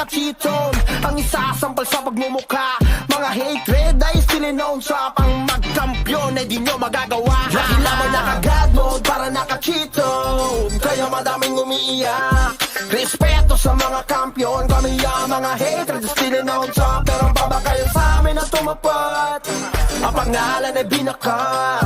naka-cheat-on. Ang isasampal sa pagmumukha, mga hatred ay still known sa pang magkampiyon ay di nyo magagawa. Dahil naman naka-God mode para naka-cheat-on, kaya madaming umiiyak. Respeto sa mga kampiyon, kami ang mga hatred still known sa. Pero ang babakayan sa amin na tumapat, ang pangalan ay binakat.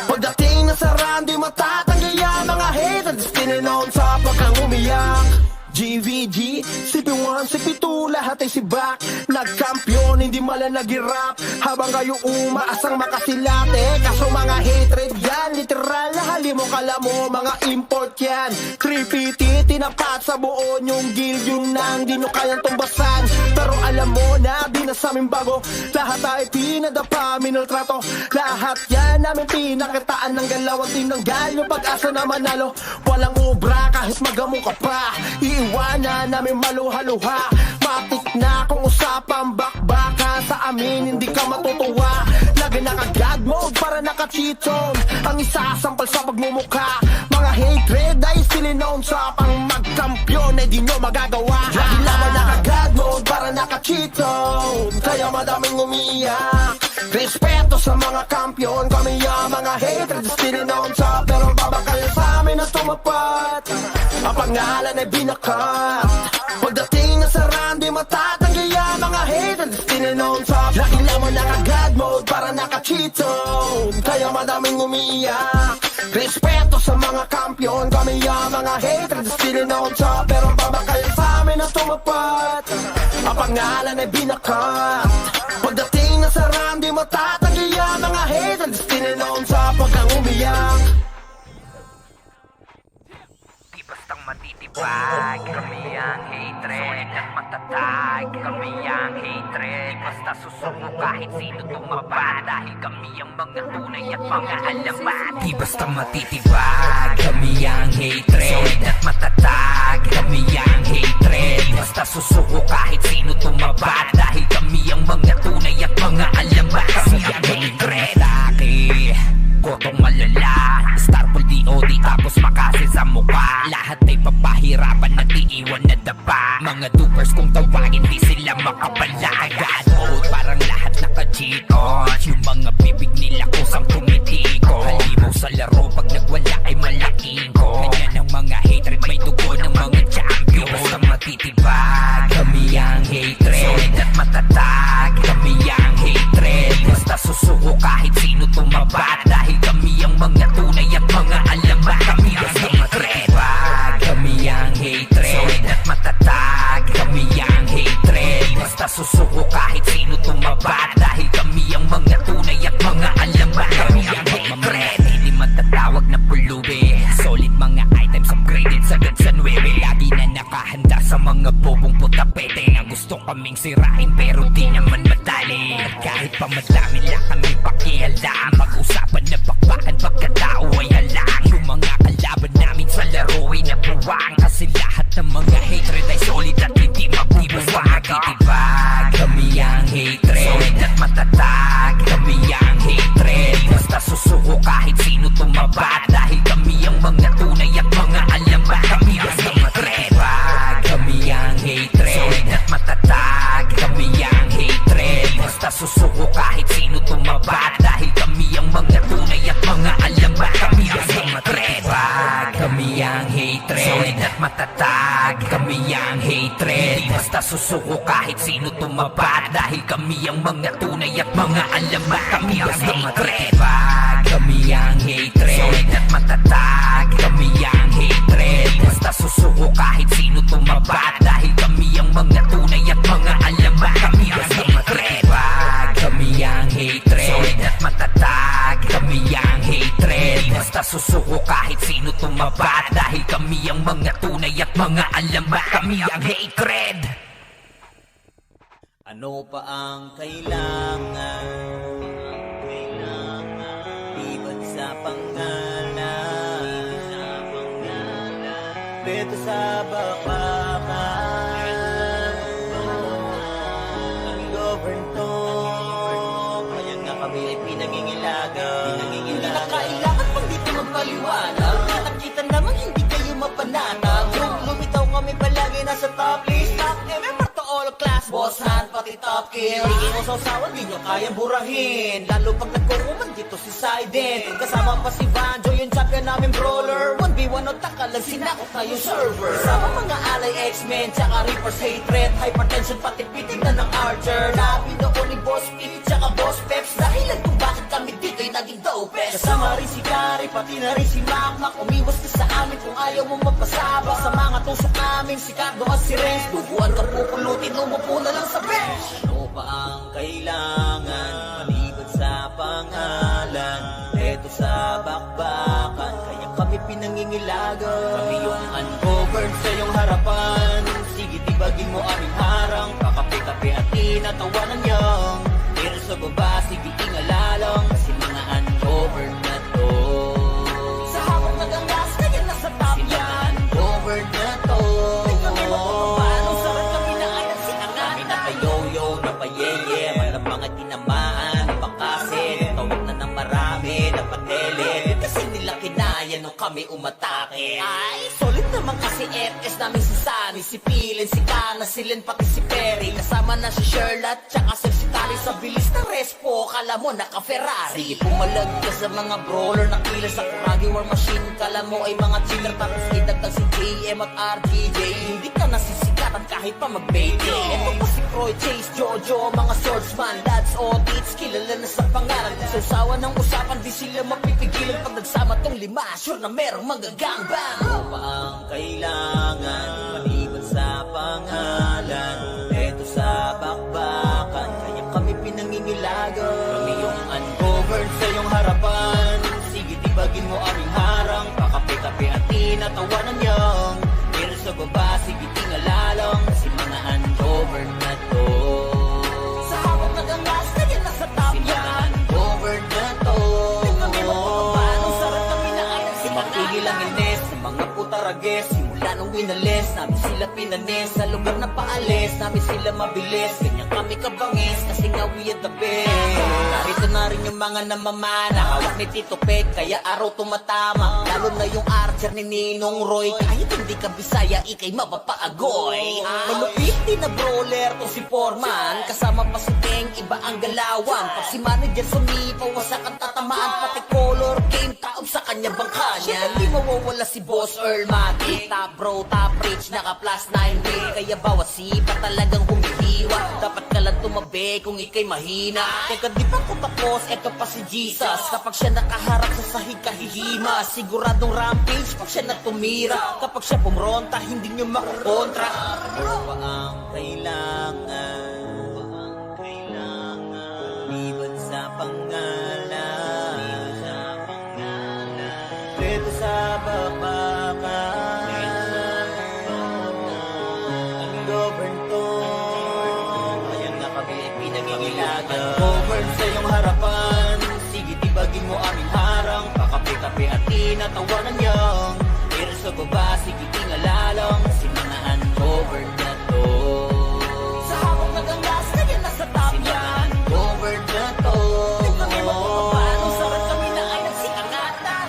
Pagdating na sa round, di matatanggi ang mga hatred still known sa pagkang umiyak. GVG, CP1, CP2, lahat ay sibak. Nagkampiyon, hindi mala nag-rap. Habang kayo umaasang makasilate. Kaso mga hatred yan, literal na halimo kala mo, mga import yan. 3PT, tinapat sa buo yung guild, yung nang di nyo kayang tumbasan. Pero alam mo na, di na sa amin bago. Lahat ay pinadapa, minultrato. Lahat yan namin pinakitaan ng galaw at tinanggal yung pag-asa na manalo. Walang ubra kahit magamo ka pa, iwanan namin maluha-luha. Matik na kung usapang bakbaka, sa amin hindi ka matutuwa. Lagi naka-God mode para naka-cheat-on, ang isasampal sa pagmumukha. Mga hatred ay still known sa pang magkampiyon ay di nyo magagawa. Dahil naman naka-God mode para naka-cheat-on, kaya madaming umiiyak. Respeto sa mga kampiyon, kami ang mga hatred still known sa. Pero babakayan sa amin na tumapat, ang pangalan ay binakat. Pagdating na sa round, di matatanggi ang mga hatred still known sa. Lagi naman naka-God mode para naka-cheat-on, kaya madaming umiiyak. Respeto sa mga kampiyon, kami ang mga hatred still known sa. Pero babakayan sa amin na tumapat, ang pangalan ay binakat. Pagdating na sa round, di matatanggi ang mga hatred still known sa pagkang umiyak. Di bastang matitibag, kami ang hatred. Solid at matatag, kami ang hatred. Di basta susuko kahit sino tumaba, dahil kami ang mga tunay at mga alamat. Di basta matitibag, kami ang hatred. Solid at matatag, kami ang hatred. Di basta susuko kahit sino tumaba, dahil kami ang mga tunay at mga alamat. Kami ang hatred. Kotong malala, Starpool DOD tapos makasil sa mukha. Lahat ay papahirapan at iiwan na dapa. Mga dupers kung tawagin di sila makapala. God mode parang lahat naka-cheat on. Yung mga bibig nila kusang tumitiko. Halimaw sa laro pag nagwala ay malaking ko. Ganyan ang mga hatred, may dugo ng mga champion. Basta matitibag, kami ang hatred. Solid at matatag, kami ang hatred. Basta susuko kahit sino tumabat, dahil kami ang mga tunay at mga alamat. Kami ang hatred. Kami ang hatred. Solid at matatag, kami ang hatred. Basta susuko kahit sino tumabat, dahil kami ang mga tunay at mga alamat. Kami ang hatred. Hindi matatawag na pulubi. Solid mga items upgraded sagad sa 9. Lagi na nakahanda sa mga bobong putapete na gusto kaming sirain pero di naman madali. At kahit pa madami lang kami pakialam, pag-usapan na bakbakan pagkatao ay halang. Yung mga kalaban namin sa laro ay nabuwang, kasi lahat ng mga hatred ay solid at hindi mabubuwang. Matitibag, kami ang hatred. Solid at matatag, kami ang hatred. Basta susuko kahit sino tumabat, dahil kami ang mga tunay at mga alamat. Kami ang hatred. Kami ang hatred. Solid at matatag, kami ang hatred. Basta susuko kahit sino tumabat, dahil kami ang mga tunay at mga alamat. Kami ang hatred. Kami ang hatred. Solid at matatag, kami ang hatred. Basta susuko kahit sino tumabat, dahil kami ang mga tunay at mga alamat. Kami ang hatred. Kami ang hatred. Solid at matatag, kami ang hatred. Basta susuko kahit sino tumabat, dahil kami ang mga tunay at mga alamat. Kami ang hatred. Kami ang hatred. Solid at matatag, kami ang hatred. Basta susuko kahit sino tumabat, dahil kami ang mga tunay at mga alamat. Kami ang hatred. Ano pa ang kailangan? Iwan sa pangalan, beto sa bakbakan. Ang govern to, kaya nga kami ay pinangingilagan. Hindi na kailangan pag dito magpaliwanag. Nakita naman hindi kayo mapanatag. Lumitaw kami palagi nasa top list. Top MM, to pati top kill. Tingin mo sausawan, di nyo kayang burahin. Lalo pag nagkukuman dito si Sidin. Kasama pa si Banjo, yung champion namin brawler. 1v1 o takalag, sinakot na yung server. Kasama mga alay X-Men, tsaka Reaper's hatred. Hypertension, pati pitig na ng Archer. Nabido ko ni Boss P, tsaka Boss Peps. Dahilan kung bakit kami dito'y naging dopest. Kasama rin si Gary, pati na rin si Makmak. Umiwas ka sa amin kung ayaw mo magpasabak. Sa mga tusok namin, si Cardo at si Renz. Duguan ka pupulutin, umupo na lang sa bench. Ano pa ang kailangan? Maliban sa pangalan. Eto sa bakbakan, kaya kami pinangingilagan. Kami yung uncovered sa iyong harapan. Sige, tibagin mo aming harang. Pakape-kape at tinatawanan niyang. Pero sa baba, sige ingalalang. Kasi mga uncovered na to. Sa hawak nagangas, kaya nasa top yan. Uncovered na to. Di kami magpapapano, sarap kami na ay nagsinangan. Kami napayoyo, napayeye, malapang at tinamaan. Napakasin, tawag na ng marami, napatele. Kasi nila kinaya nung kami umatake. Ay, solid naman kasi FS namin si Sunny, si Pilin, si Kana, si Len, pati si Perry. Kasama na si Sherlock, tsaka si Tari. Sa bilis ng respo, kala mo naka-Ferrari. Sige, pumalag ka sa mga brawler na killer sa Kuragi War Machine. Kala mo ay mga cheater, tapos idagdag si JM at RGJ. Hindi ka nasisikatan kahit pa mag-baby. Ito pa si Croy, Chase, Jojo, mga swordsman, lads, audits, kilala na sa pangalan. Sa usawa ng usapan, di sila mapipigilan. Pag nagsama tong lima, sure na merong magagangbang. Ano pa ang kailangan? Maliban sa pangalan. Eto sa bakbakan, kaya kami pinangingilagan. Kami yung uncovered sa iyong harapan. Sige, tibagin mo aming harang. Pakape-kape at tinatawanan niyang. Pero sa baba, sige tingalalang. Kasi mga uncovered na to. Sa hawak nagangas, kaya nasa top yan. Uncovered na to. Di kami magpapapano, sarap kami na ay nagsinangan. Tigil ang ines, sa mga putarages. Simula nung winalis, namin sila pinanis. Sa lugar na paalis, namin sila mabilis. Ganyan kami kabangis, kasi nga we are the best. Narito na rin yung mga namamana. Hawak ni Tito Peg, kaya araw tumatama. Lalo na yung archer ni Ninong Roy. Kahit hindi ka Bisaya, ikay mapapaagoy. Malupit din na brawler to si Foreman. Kasama pa si Teng, iba ang galawan. Pag si manager sumipaw, wasak ang tatamaan. Pati color game, taob sa kanya bangka niya. Di mawawala si Boss Earl Mati. Top bro, top rich, naka plus 9 day. Kaya bawat sipa talagang humihiwa. Dapat ka lang tumabi kung ikay mahina. Teka, di pa ko tapos, eto pa si Jesus. Kapag siya nakaharap sa sahig kahihima. Siguradong rampage pag siya natumira. Kapag siya pumronta, hindi nyo makakontra. Ano pa ang kailangan? Liban sa pangalan. Dito sa babakan. Ang govern to. Kaya nga kami ay pinangingilagan. Govern sa iyong harapan. Sige, tibagin mo aming harang. Pakape-kape at tinatawanan niyang. Pero sa baba, sige tingalalang. Kasi mga uncovered na to. Sa hawak nagangas, kaya nasa top yan. Uncovered na to. Di kami magpapapano, sarap kami na ay nagsikangatan.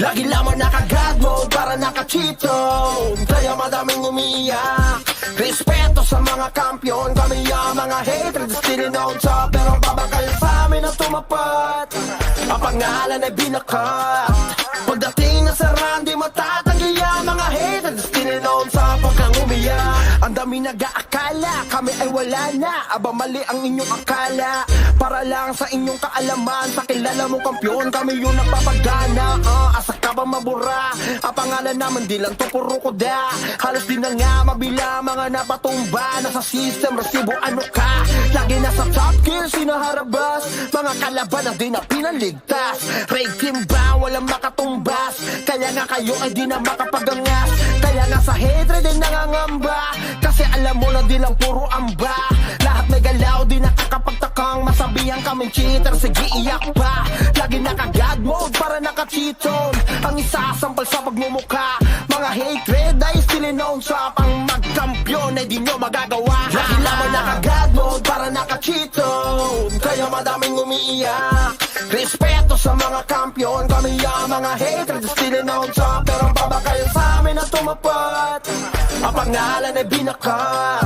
Lagi lamang naka-God mode para naka-cheat zone. Kaya madaming umiiyak. Respeto sa mga kampiyon. Kami ang mga hatred, still on top. Pero babakal sa amin na tumapat. Ang pangalan ay binakat. Pagdating na sa run, di matatanggi ang mga hatred, still on top. Huwag kang umiyak. Ang dami nag-aakala, kami ay wala na. Aba mali ang inyong akala. Para lang sa inyong kaalaman, sa kilala mo kampiyon, kami yung nagpapagana. Asa ka ba mabura? Ang pangalan naman di lang to puro koda. Halos di na nga mabila mga napatumba. Nasa system, resibo ano ka? Lagi nasa top kill, sinaharabas. Mga kalaban ang di na pinaligtas. Raid team ba, walang makatumbas. Kaya nga kayo ay di na makapagangas. Kaya nga sa hatred ay nangangamba. Kasi alam mo na di lang puro amba. Lahat may galaw, di nakakapagtakang masabihan kaming cheater, sige iyak pa. Lagi naka-God mode para naka-cheat zone. Ang isasampal sa pagmumukha, mga hatred ay still known sa pang magkampiyon ay di nyo magagawa. Lagi naman naka-God mode para naka-cheat zone, kaya madaming umiiyak. Respeto sa mga kampiyon, kami ang mga hatred still known sa. Pero ang babakayan sa amin na tumapat, ang pangalan ay binakat.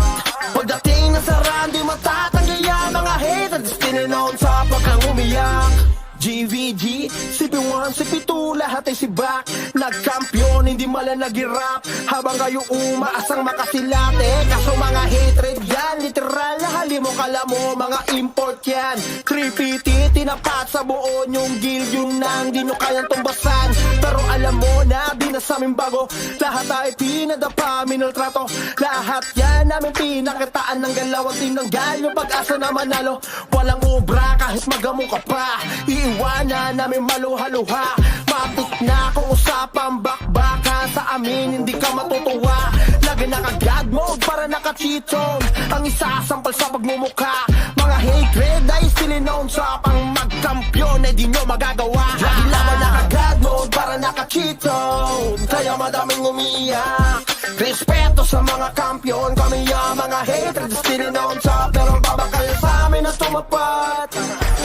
Pagdating na sa run, di matatanggi ang mga hatred still known sa pagkang umiyak. GVG, CP1, CP2, lahat ay sibak. Nagkampiyon, hindi mala nag-rap. Habang kayo umaasang makasilate. Kaso mga hatred yan, literal na halimo kala mo, mga import yan. 3PT, tinapat sa buo yung guild, yung nang di nyo kayang tumbasan. Pero alam mo na, di na sa amin bago. Lahat ay pinadapa, minultrato. Lahat yan namin pinakitaan ng galaw at tinanggal yung pag-asa na manalo. Walang ubra kahit magamo ka pa, iiwanan namin maluha-luha. Matik na kung usapang bakbaka, sa amin hindi ka matutuwa. Lagi naka-God mode para naka-cheat zone, ang isasampal sa pagmumukha. Mga hatred ay still known sa pang magkampiyon ay di nyo magagawa. Lagi naman naka-God mode para naka-cheat zone, kaya madaming umiiyak. Respeto sa mga kampiyon, kami ang mga hatred still known sa. Pero ang babakal sa amin na tumapat,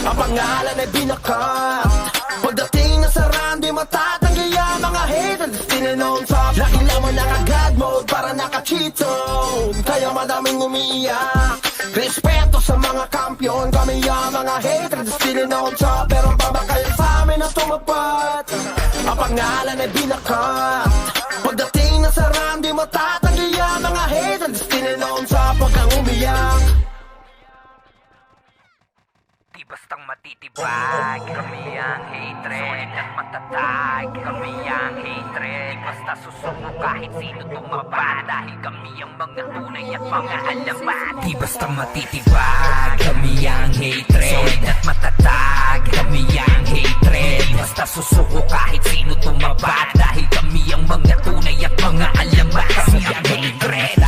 ang pangalan ay binakat. Pagdating na sa run, di matatanggi ang mga hatred still known sa. Lagi naman naka-God mode para naka-cheat zone, kaya madaming umiiyak. Respeto sa mga kampiyon, kami ang mga hatred still known sa. Pero ang babakal sa amin na tumapat, ang pangalan ay binakat. Pagdating na sa run, di matatanggi ang mga hatred still known sa pagkang umiyak. Di bastang matitibag, kami ang hatred at matatag. Kami ang hatred, di basta susuko kahit sino tumaba. Dahil kami ang mga tunay at mga alamat. Di bastang matitibag, kami ang hatred at matatag. Kami ang hatred, basta susuko kahit sino tumaba. Dahil kami ang mga tunay at mga alamat. Kami ang hatred.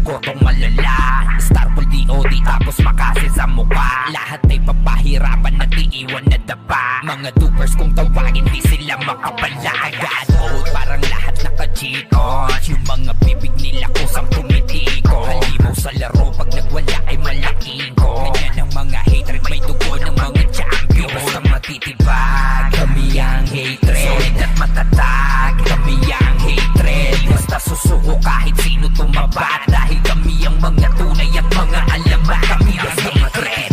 Kotong malala, Starfall DOD tapos makasi sa mukha. Lahat ay papahirapan at iiwan na dapa. Mga dupers kung tawagin di sila makapalagan. Oh, parang lahat naka-cheat on. Yung mga bibig nila kusang tumitiko. Halimaw sa laro pag nagwala ay malaking ko. Ganyan ang mga hatred, may dugo ng mga champion. Basta matitibag, kami ang hatred. Solid at matatag, kami ang hatred. Basta susuko kahit sino tumabat. Dahil kami ang mga tunay at mga alamat. Kami ang hatred,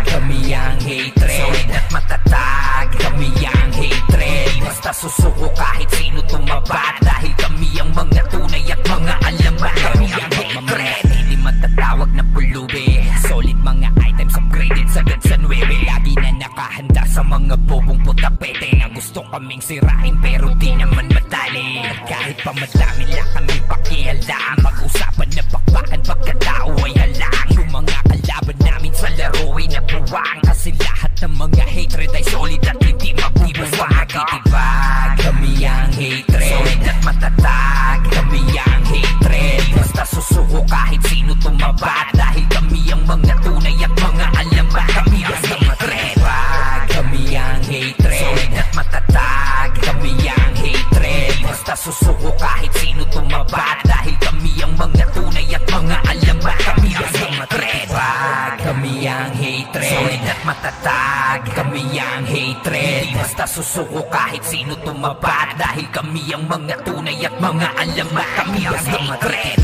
kami ang hatred. Solid at matatag, kami ang hatred. Basta susuko kahit sino tumabat. Dahil kami ang mga tunay at mga alamat. Kami ang hatred, hindi matatawag na pulubi. Solid mga items upgraded sagad sa 9. Lagi na nakahanda sa mga bobong putapete na gusto kaming sirain pero di naman madali. At kahit pa madami lang kami pakialam, mag-usapan na bakbakan pagkatao ay halang. Yung mga kalaban namin sa laro ay nabuwang, kasi lahat ng mga hatred ay solid at hindi mabubasta. Matitibag, kami ang hatred. Solid at matatag, kami ang hatred. Basta susuko kahit sino tumabat. Dahil kami ang mga tunay at mga alamat. Kami ang hatred, kami ang hatred. Solid at matatag, kami ang hatred. Basta susuko kahit sino tumabat. Dahil kami ang mga tunay at mga alamat. Kami ang hatred, kami ang hatred. Solid at matatag, kami ang hatred. Basta susuko kahit sino tumabat. Dahil kami ang mga tunay at mga alamat. Kami ang hatred,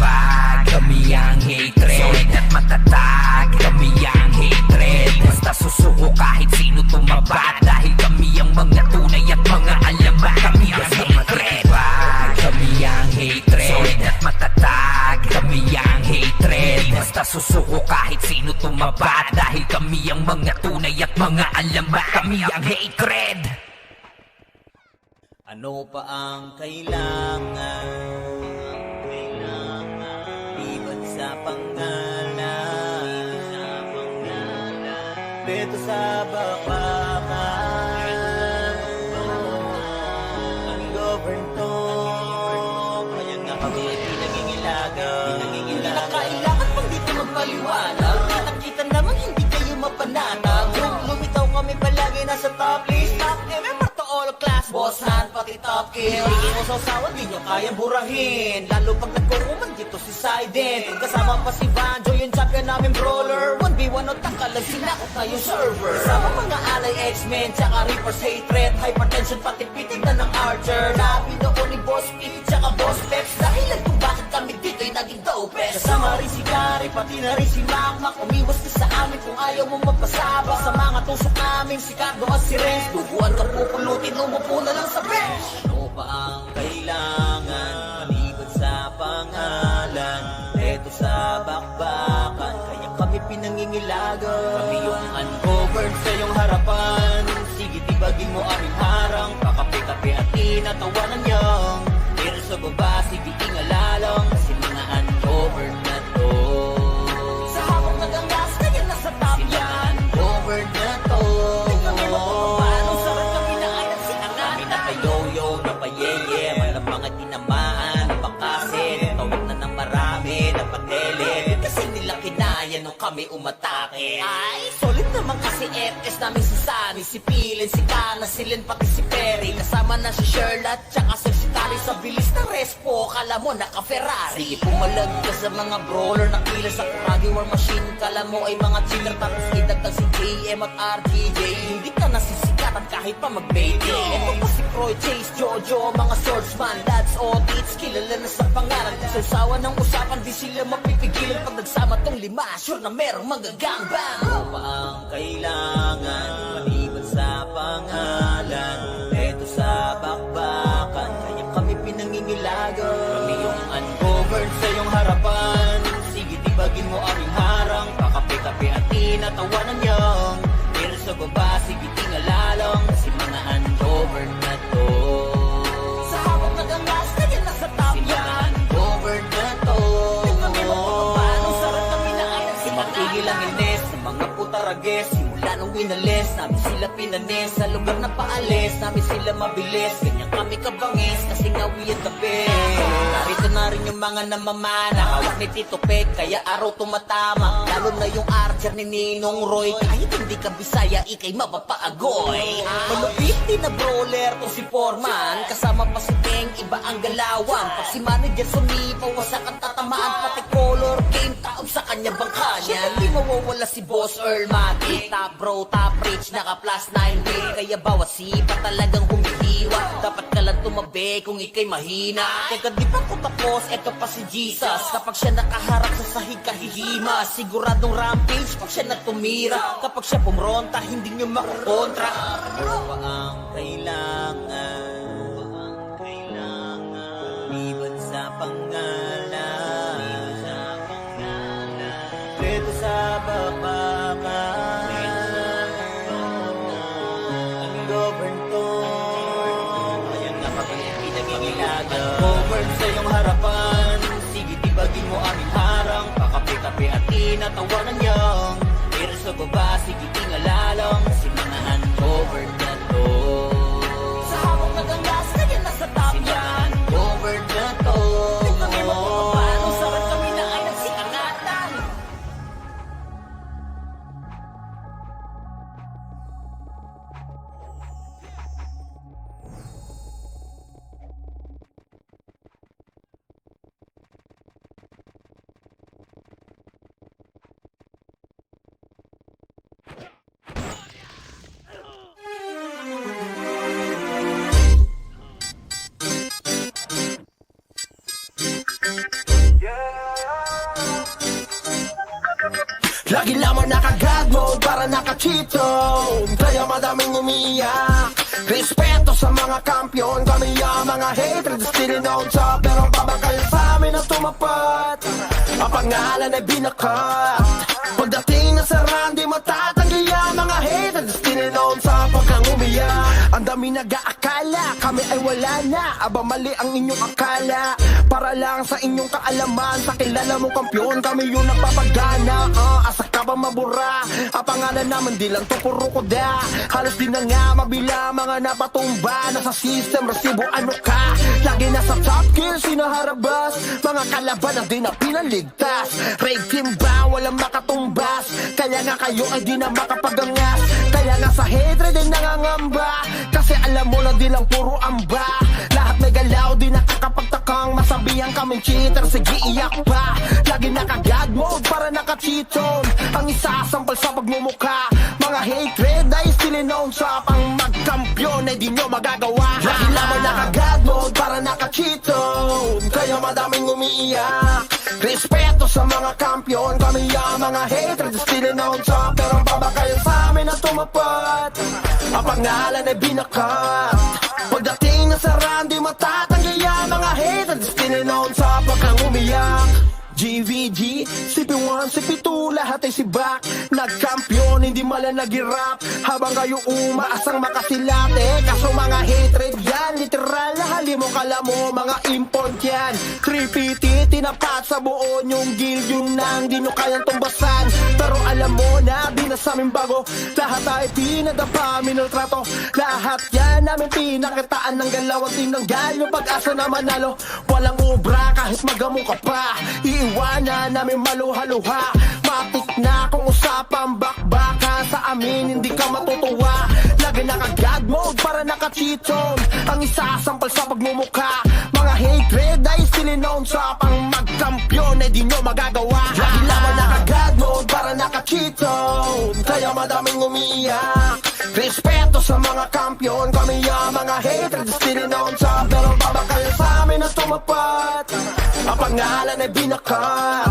kami ang hatred. Solid at matatag, kami ang hatred. Basta susuko kahit sino tumabat. Dahil kami ang mga tunay at mga alamat. Kami ang hatred, kami ang hatred. Solid at matatag, kami ang hatred. Basta susuko kahit sino tumabat. Dahil kami ang mga tunay at mga alamat. Kami ang hatred. Ano pa ang kailangan? Iwan sa pangalan, beto sa bakbakan. Ang govern to, kaya nga kami ay pinangingilagan. kill. Di mo sasawan, di nyo kayang burahin. Lalo pag nagkukuman dito si Saiden. Kasama pa si Vanjo, yung champion namin brawler. 1v1 o takalag, sinakot na yung server. Kasama mga alay X-Men, tsaka Reaper's hatred. Hypertension, pati pitig na ng Archer. Labi noon ni Boss P, tsaka Boss Peps. Dahilan kung bakit kami dito'y naging dopest. Kasama rin si Gary, pati na rin si Makmak. Umiwas ka sa amin kung ayaw mo magpasabak. Sa mga tusok namin, si Cardo at si Renz. Duguan ka pupulutin, umupo na lang sa bench. Ano pa ang kailangan, maliban sa pangalan? Eto sa bakbakan, kaya kami pinangingilagan. Kami yung uncovered sa iyong harapan. Sige, tibagin mo aming harang. Pakape-kape at tinatawanan niyang. Pero sa baba, sige, ingalalang. Kasi mga uncovered na to. Sa habang nagangas, kaya nasa top yan. Uncovered na to. Di kami mapapapano, sarap kami na ay nagsinangatan. Kami napayoyo, napayeye, walang mga tinamaan, napakasin. Tawid na ng marami, napatele. Kasi nila kinaya nung kami umatake. Ay, solid naman kasi FS namin si Sunny, si Pilin, si Kana, si Len, pati si Perry. Kasama na si Sherlock, tsaka si Tari. Sa bilis ng respo, kala mo naka-Ferrari. Sige, pumalag ka sa mga brawler na kila sa Kragi War Machine. Kala mo ay mga chiller, tapos idagdag si JM at RGJ. Hindi ka nasisikatan kahit pa mag-baiting. Ito pa si Croy, Chase, Jojo, mga swordsman, lads, audits, kilala na sa pangalan. Sa usawa ng usapan, di sila mapipigilan. Pag nagsama tong lima, sure na merong magagangbang. Ano pa ang kailangan, maliban sa pangalan? Eto sa bakbakan, kaya kami pinangingilagan. Kami yung uncovered sa iyong harapan. Sige, tibagin mo aming harang. Pakape-kape at tinatawanan niyang. Pero sa baba, sige, tingalalang. Kasi mga uncovered na to. Sa habang nagangas, kaya nasa top yan. Uncovered na to. Di kami mapapapano, sarap kami na ay nagsinangatan. Matigil ang ines ng mga putarages. Simula nung winalis, namin sila pinanis. Sa lugar na paalis, namin sila mabilis. Ganyan kami kabangis, kasi nga we are the best. Narito na rin yung mga namamana, hawak ni Tito Peg, kaya araw tumatama. Lalo na yung archer ni Ninong Roy. Kahit hindi ka Bisaya, ikay mapapaagoy. Malupit din na brawler to si Foreman. Kasama pa si Teng, iba ang galawan. Pag si manager sumipaw, wasak ang tatamaan. Pati color game, taob sa kanya bangka niya. Di mawawala si Boss Earl Mati. Top bro, top rich, naka plus 9 day. Kaya bawat sipa talagang humihiwa. Dapat ka lang tumabi kung ikay mahina. Teka, di pa ko tapos, eto pa si Jesus. Kapag siya nakaharap sa sahig kahihima. Siguradong rampage pag siya natumira. Kapag siya pumronta, hindi nyo makakontra. Ano pa ang kailangan? Liban sa pangalan. Dito sa babakan. Ang govern to. Kaya nga pinangingilagan. Govern sa iyong harapan. Sige, tibagin mo aming harang. Pakape-kape at tinatawanan niyang. Pero sa baba, sige, tingalalang. Kasi mga uncovered na to. Sa habang nagangas, kaya nasa top yan. Uncovered na to. Di kami mapapapano, sarap kami na ay nagsikangatan. Lagi lamang naka-God mode para naka-cheat zone. Kaya madaming umiyak. Respeto sa mga kampiyon. Kami ang mga hatred, still on top. Pero babagay sa amin na tumapat. Ang pangalan ay binakat. Pagdating na sa run, di matatanggi ang mga hatred, still on top. Pag kang umiyak, ang dami nag-aakala kami ay wala na. Aba mali ang inyong akala. Para lang sa inyong kaalaman, sa kilala mong kampiyon, kami yung nagpapagana. Asa ka ba mabura? Ang pangalan naman di lang to puro koda. Halos di na nga mabila mga napatumba. Nasa system, resibo ano ka? Lagi nasa top kill, sinaharabas. Mga kalaban ang di na pinaligtas. Raid team ba? Walang makatumbas. Kaya nga kayo ay di na makapagangas. Kaya nga sa hatred ay nangangamba. Kasi alam mo na di lang puro ang pangamba. Lahat may galaw, di nakakapagtakang masabihan kaming cheater, sige iyak pa. Lagi naka-God mode para naka-cheat zone. Ang isasampal sa pagmumukha, mga hatred ay still known sa pang magkampiyon ay di nyo magagawa. Lagi naman naka-God mode para naka-cheat zone, kaya madaming umiiyak. Respeto sa mga kampiyon, kami ang mga hatred still known sa. Pero ang babakayan sa amin na tumapat, ang pangalan ay binakat. Pagdating na sa run, di matatanggi ang mga hatred still known sa pagkang umiyak. GVG, CP1, CP2, lahat ay sibak. Nagkampiyon, hindi mala nag-rap. Habang kayo umaasang makasilate. Kaso mga hatred yan, literal na hali mo kala mo, mga import yan. 3PT, tinapat sa buo yung guild, yun nang di nyo kayang tumbasan. Pero alam mo na, di na sa amin bago. Lahat ay pinadapa, minultrato. Lahat yan namin pinakitaan ng galaw at tinanggal yung pag-asa na manalo. Walang ubra kahit magamo ka pa, iiwanan namin maluha-luha. Matik na kung usapang bakbaka, sa amin hindi ka matutuwa. Lagi naka-God mode para naka-cheat zone, ang isasampal sa pagmumukha. Mga hatred ay still known sa pang magkampiyon ay di nyo magagawa. Lagi naman naka-God mode para naka-cheat zone, kaya madaming umiiyak. Respeto sa mga kampiyon, kami ang mga hatred still known sa. Pero babakayan sa amin na tumapat, ang pangalan ay binakat.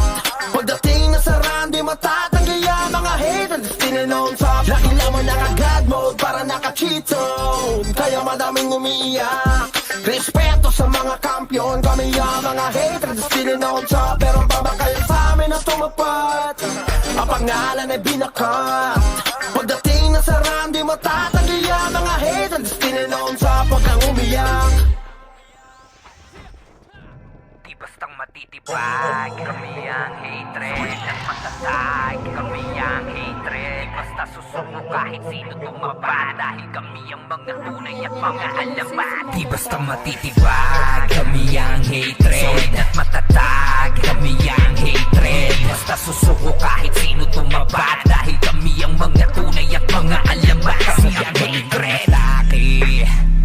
Pagdating na sa run, di matatanggi ang mga hatred still known sa. Lagi naman naka-God mode para naka-cheat zone, kaya madaming umiiyak. Respeto sa mga kampiyon, kami ang mga hatred still known sa. Pero babakayan sa amin na tumapat, ang pangalan ay binakat. Pagdating na sa run, di matatanggi ang mga hatred still known sa pagkang umiyak. Di bastang matitibag, kami ang hatred at matatag. Kami ang hatred, basta susuko kahit sino tumaba. Dahil kami ang mga tunay at mga alamat. Di bastang matitibag, kami ang hatred at matatag. Kami ang hatred, basta susuko kahit sino tumaba. Dahil kami ang mga tunay at mga alamat. Kami ang hatred.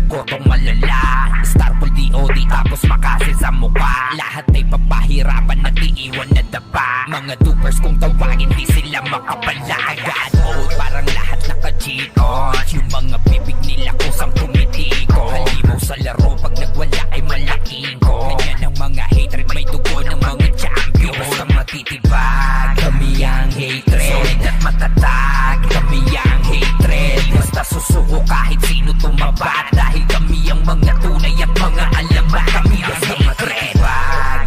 Kotong malala, Starfall DOD tapos makasil sa mukha. Lahat ay papahirapan at iiwan na dapa. Mga dupers kung tawagin di sila makapalagan. Oh, parang lahat naka-cheat on. Yung mga bibig nila kusang tumitiko. Halimaw sa laro pag nagwala ay malaking ko. Ganyan ang mga hatred, may dugo ng mga champion. Basta matitibag, kami ang hatred at matatag. Kami ang hatred, basta susuko kahit sino tumabat. Dahil kami ang mga tunay at mga alamat. Kami ang hatred,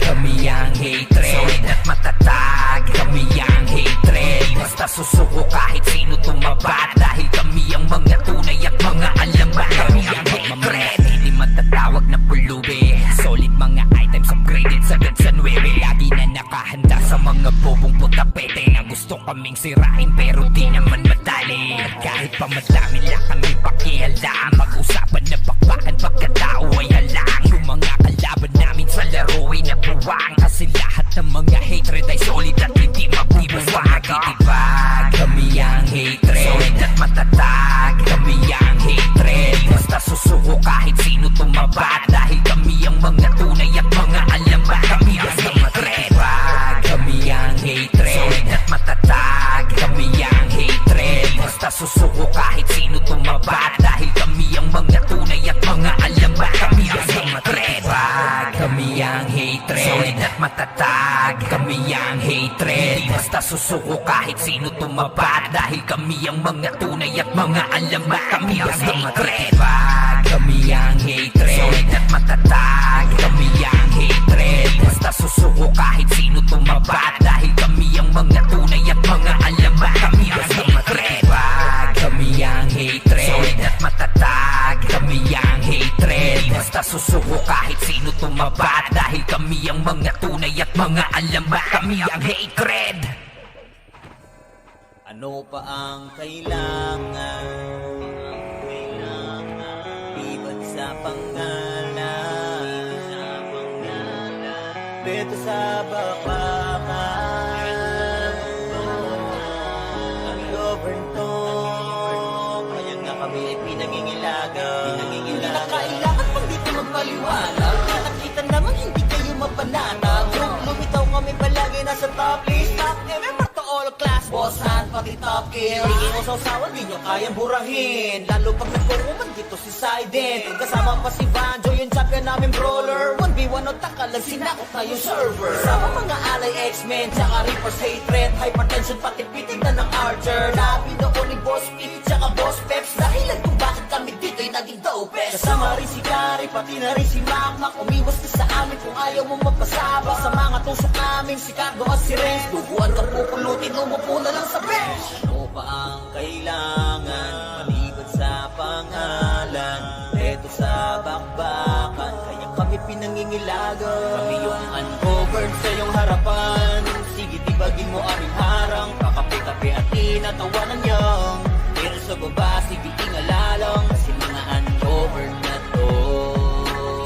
kami ang hatred at matatag. Kami ang hatred, basta susuko kahit sino tumabat. Dahil kami ang mga tunay at mga alamat. Kami ang hatred, hindi matatawag na pulubi. Solid mga items upgraded sagad sa 9. Lagi na nakahanda sa mga bobong putapete na gusto kaming sirain pero di naman madali. Kahit pa madami lang kami pakialam, mag-usapan na bakbakan pagkatao ay halang. Yung mga kalaban namin sa laro ay nabuwang, kasi lahat ng mga hatred ay solid at hindi mabubuwang. Nagtitibag, kami ang hatred at matatag. Kami ang hatred, basta susuko kahit sino tumabat. Dahil kami ang mga tunay at mga alamat. Kami ang hatred, kami ang hatred at matatag. Kami ang hatred, basta susuko kahit sino tumabat. Dahil kami ang mga tunay at mga alamat. Kami ang hatred, kami ang hatred at matatag. Kami ang hatred, basta susuko kahit sino tumabat. Dahil kami ang mga tunay at mga alamat. Kami ang hatred, kami ang hatred at matatag. Kami ang hatred, basta susuko kahit sino tumabat. Dahil kami ang mga tunay at mga alamat. Kami ang hatred, kami ang hatred at matatag. Kami ang hatred, basta susuko kahit sino tumabat. Dahil kami ang mga tunay at mga alamat. Kami ang hatred. Ano pa ang kailangan? Iban sa pangalan, beto sa bakbakan. Ang govern to, kaya nga kami ay pinangingilagan. Hindi na kailangan lagi nasa top list. Top MMR to all class, boss hand pati top kill. Hindi ko sausawan, di nyo kayang burahin. Lalo pag nagkukuman dito si Sidin. Kasama pa si Vanjo, yung champion namin brawler. 1v1 o takalan, sinakot na yung server. Kasama mga alay X-Men, tsaka Reaper's hatred. Hypertension pati pitig na ng Archer. Labi noon ni Boss Pete, tsaka Boss Peps. Dahilan kung bakit kami dito'y naging dopest. Kasama rin si Gary, pati na rin si Makmak. Umiwas ka sa amin kung ayaw mo magpasaba. Sa mga tusok namin, si Cardo at si Renz. Duguan ka pupulutin, umupo na lang sa bench. Ano pa ang kailangan? Maliban sa pangalan. Eto sa bakbakan, kaya kami pinangingilagan. Kami yung uncovered sa iyong harapan. Sige, tibagin mo aming harang. Pakape-kape at tinatawanan niyang. Pero sa baba, sige, ingalalang. Kasi mga uncovered na to.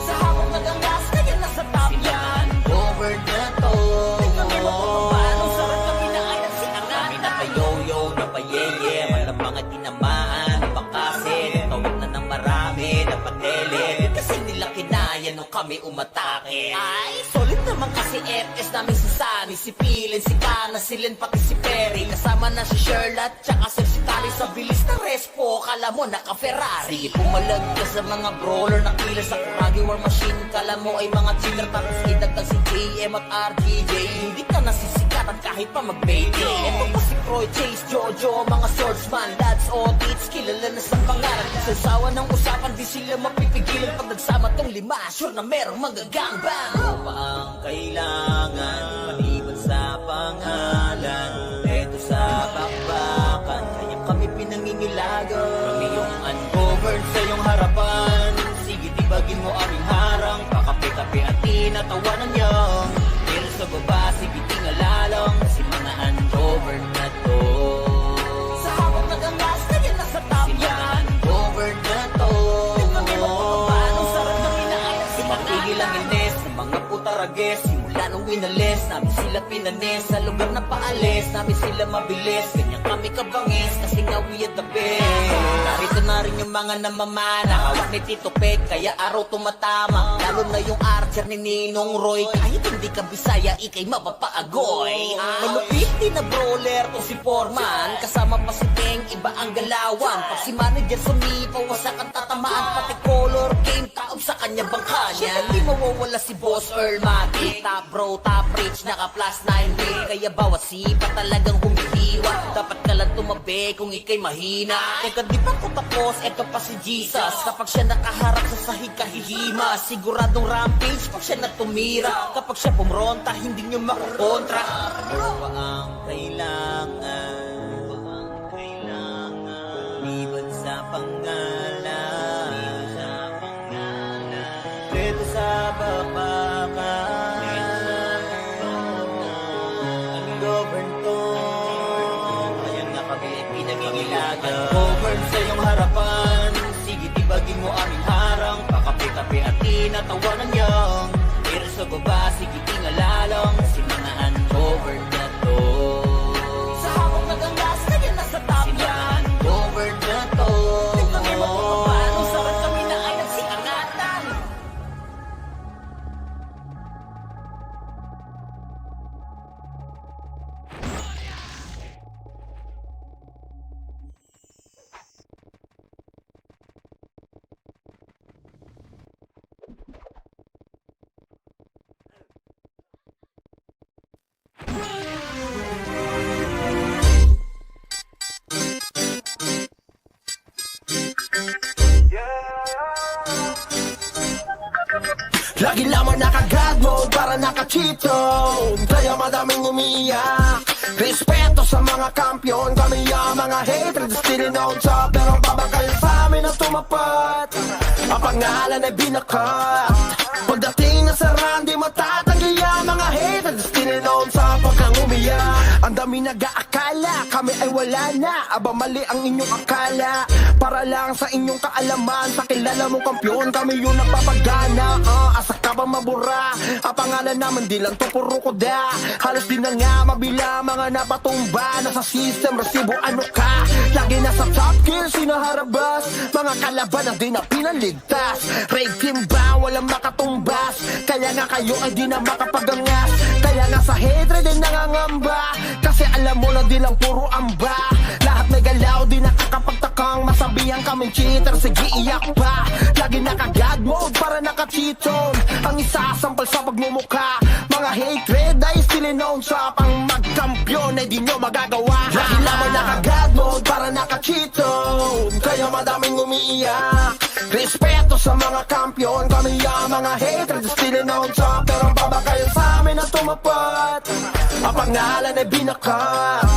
Sa hawak nagangas, kaya nasa top yan. Uncovered na to. Di kami magpapapano, sarap kami na ay nagsinangan. Kami napayoyo, napayeye, malang mga tinamaan, napakasin. Tawag na ng marami, napatele. Kasi nila kinaya nung kami umatake. Ay, solid naman kasi FS namin si Sunny, si Pilin, si Kana, si Len, pati si Perry. Kasama na si Sherlock, tsaka si Tari. Sa bilis na respo, kala mo naka-Ferrari. Sige, pumalag ka sa mga brawler na killer sa Kuragi War Machine. Kala mo ay mga chiller, tapos idagdag si JM at RGJ. Hindi ka nasisikatan kahit pa mag-mayday. Ito pa si Croy, Chase, Jojo, mga swordsman, lads o tits, kilala na sa pangalan. Sa sawa ng usapan, di sila mapipigilan. Pag nagsama tong lima, sure na merong magagangbang. Ano pa ang kailangan? Maliban sa pangalan. Eto sa bakbakan, kaya kami pinangingilagan. Kami yung uncovered sa iyong harapan. Sige, tibagin mo aming harang. Pakape-kape at tinatawanan niyang. Pero sa baba, sige, tingalalang. Kasi mga uncovered na to. Sa hawak nagangas, kaya nasa top yan. Uncovered na to. Di kami magpapapano, sarap na pinaayan. Simatigil ang ines ng mga putarages. Simula nung winalis, namin sila pinanis. Sa lugar na paalis, namin sila mabilis. Ganyan kami kabangis, kasi nga we are the best. Narito na rin yung mga namamana. Hawak ni Tito Peg, kaya araw tumatama. Lalo na yung Archer ni Ninong Roy. Kahit hindi ka Bisaya, ikay mapapaagoy. Malupit din na brawler to si Foreman. Kasama pa si Teng, iba ang galawan. Pag si manager sumipaw, wasak ang tatamaan. Pati color game, taob sa kanya bangka niya. Di mawawala si Boss Earl Matic. Top bro, top rich, naka plus 9 day. Kaya bawat sipa talagang humihiwa. Dapat ka lang tumabi kung ikay mahina. Teka, di pa ko tapos, eto pa si Jesus. Kapag siya nakaharap sa sahig kahihima. Siguradong rampage pag siya natumira. Kapag siya pumronta, hindi nyo makukontra. Ano ba ang kailangan? Ano ba ang kailangan? Liban sa pangalan. Liban sa pangalan. Dito sa babakan. Ang govern to. Ngayon nga kami ay pinangingilagan. Govern sa iyong harapan. Sige, tibagin mo aming harang. Pakape-kape at tinatawanan niyang. Pero sa baba, sige, tingalalang. Kasi mga uncovered na to. Sa hawak nagangas, kaya nasa top yan. Uncovered na to. Di kami magpapapano, sarap kami na ay nagsikangatan. Lagi lamang naka-God mode para naka-cheat zone. Kaya madaming umiiyak. Respeto sa mga kampiyon. Kami ang mga hatred, still on top. Pero babagay sa amin na tumapat. Ang pangalan ay binakat. Pagdating na sa run, di matatanggi ang mga hatred, still on top. Pag kang umiyak, ang dami nag-aakala kami ay wala na. Aba mali ang inyong akala. Para lang sa inyong kaalaman, sa kilala mong kampiyon, kami yung nagpapagana. Asa ka ba mabura? Ang pangalan naman di lang to puro koda. Halos di na nga mabila mga napatumba. Nasa system, resibo ano ka? Lagi nasa top kill, sinaharabas. Mga kalaban ang di na pinaligtas. Raid team ba? Walang makatumbas. Kaya nga kayo ay di na makapagangas. Kaya nga sa hatred ay nangangamba, kasi alam mo na di lang puro amba. Lahat may galaw, di nakakapagtakang masabihan kaming cheater, sige iyak pa. Lagi naka-God mode para naka-cheat zone, ang isasampal sa pagmumukha. Mga hatred ay still known sa pang magkampiyon ay di nyo magagawa. Lagi naman naka-God mode para naka-cheat zone, kaya madaming umiiyak. Respeto sa mga kampiyon, kami ang mga hatred still known sa, pero baba kayo sa amin na tumapat. Ang pangalan ay binakat,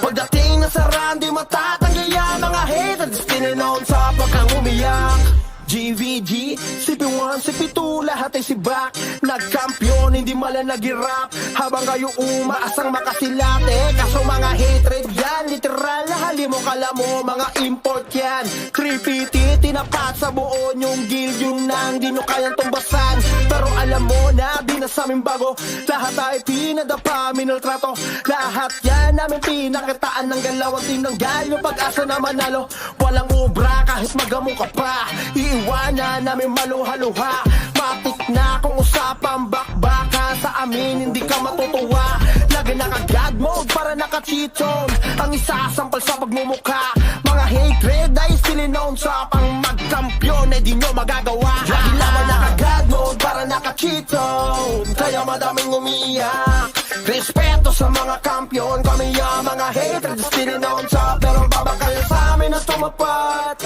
pagdating na sa run, di matatanggi ang mga hatred still known sa pagkang umiyak. GVG, CP1, CP2, lahat ay sibak. Nagkampiyon, hindi mala nag-rap, habang kayo umaasang makasilate. Kaso mga hatred yan, literal na halimo kala mo, mga import yan. 3PT, tinapat sa buo yung guild, yung nang di nyo kayang tumbasan. Pero alam mo na, di na sa amin bago, lahat ay pinadapa, minaltrato. Lahat yan namin pinakitaan ng galaw at tinanggal yung pag-asa na manalo. Walang ubra kahit magamo ka pa, iiwanan namin maluha-luha. Matik na kung usapang bakbaka, sa amin hindi ka matutuwa. Lagi naka-God mode para naka-cheat zone, ang isasampal sa pagmumukha. Mga hatred ay still known sa pang magkampiyon ay di nyo magagawa. Lagi naman naka-God mode para naka-cheat zone, kaya madaming umiiyak. Respeto sa mga kampiyon, kami ang mga hatred still known sa, pero baba kayo sa amin na tumapat.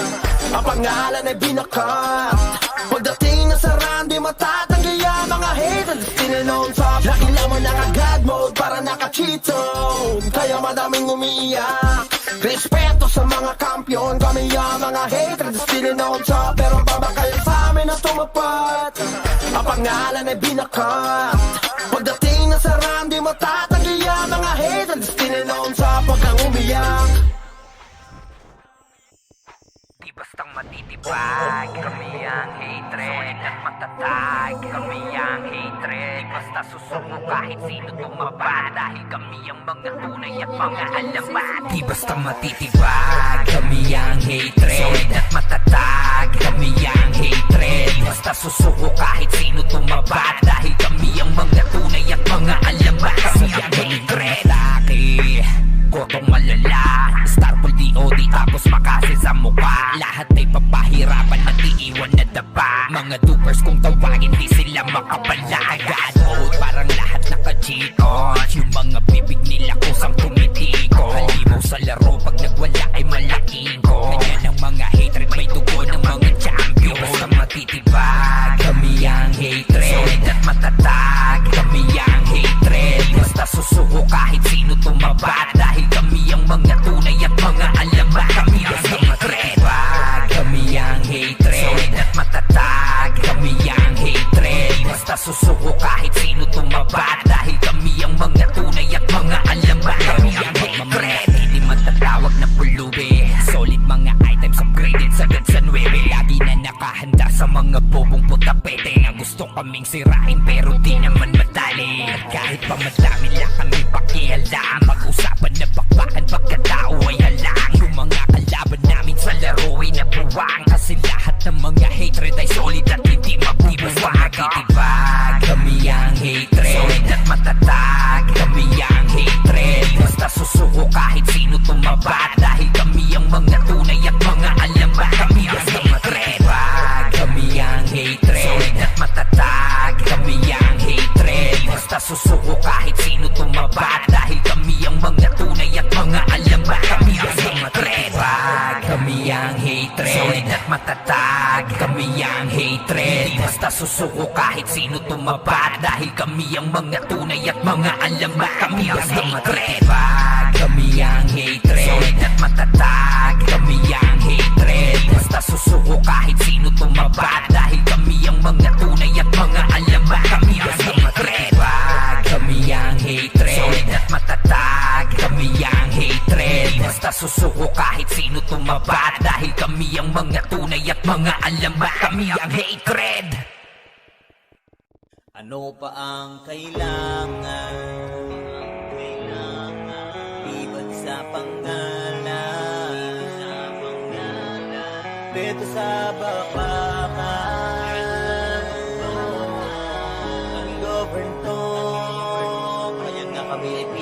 Ang pangalan ay binakat, pagdating na sa run, di matatanggi ang mga hatred still known sa. Lagi naman naka-God mode para naka-cheat zone, kaya madaming umiiyak. Respeto sa mga kampiyon, kami ang mga hatred still known sa, pero baba kayo sa amin na tumapat. Ang pangalan ay binakat, pagdating na sa run, di matatanggi ang mga hatred still known sa pagkang umiyak. Di bastang matitibag, kami ang hatred at matatag. Kami ang hatred, di basta susuko kahit sino tumaba, dahil kami ang mga tunay at mga alamat. Di basta matitibag, kami ang hatred at matatag. Kami ang hatred, basta susuko kahit sino tumaba, dahil kami ang mga tunay at mga alamat. Kami ang hatred, kotong malala, Starfall DOD tapos makasin sa mukha. Lahat ay papahirapan at iiwan na daba. Mga dupers kung tawagin di sila makapalagan. Oh, parang lahat naka-cheat on, yung mga bibig nila kusang tumitiko. Halimaw sa laro pag nagwala ay malaking ko. Ganyan ang mga hatred, may dugo ng mga champion. Basta matitibag, kami ang hatred at matatag. Kami ang hatred, basta susuko kahit sino tumabat, dahil kami ang mga tunay at mga alamat. Kami ang hatred, kami ang hatred at matatag. Kami ang hatred, basta susuko kahit sino tumabat, dahil kami ang mga tunay at mga alamat. Kami ang hatred, hindi matatawag na pulubi. Solid mga items upgraded sagad sa 9. Lagi na nakahanda sa mga bobong putapete na gusto kaming sirain pero di naman madali. At kahit pa madami lang kami pakialam, mag-usapan na bakbakan pagkatao ay halang. Yung mga kalaban namin sa laro ay nabuwang, kasi lahat ng mga hatred ay solid at hindi mabubuwang. Matitibag, kami ang hatred solid at matatag. Kami ang hatred, basta susuko kahit sino tumabat, dahil kami ang mga tunay at mga alamat. Kami ang hatred, kami ang hatred solid at matatag. Kami ang hatred, basta susuko kahit sino tumabat, dahil kami ang mga tunay at mga alamat. Kami ang hatred, kami ang hatred solid at matatag. Kami ang hatred, basta susuko kahit sino tumabat, dahil kami ang mga tunay at mga alamat. Kami ang hatred, kami ang hatred solid at matatag. Kami ang hatred, basta susuko kahit sino tumabat, dahil kami ang mga tunay at mga alamat. Kami ang hatred, kami ang hatred solid at matatag. Kami ang hatred, basta susuko kahit sino tumabat, dahil kami ang mga tunay at mga alamat. Kami ang hatred. Ano pa ang kailangan? Iban sa pangalan, dito sa bakbakan. Ang govern to,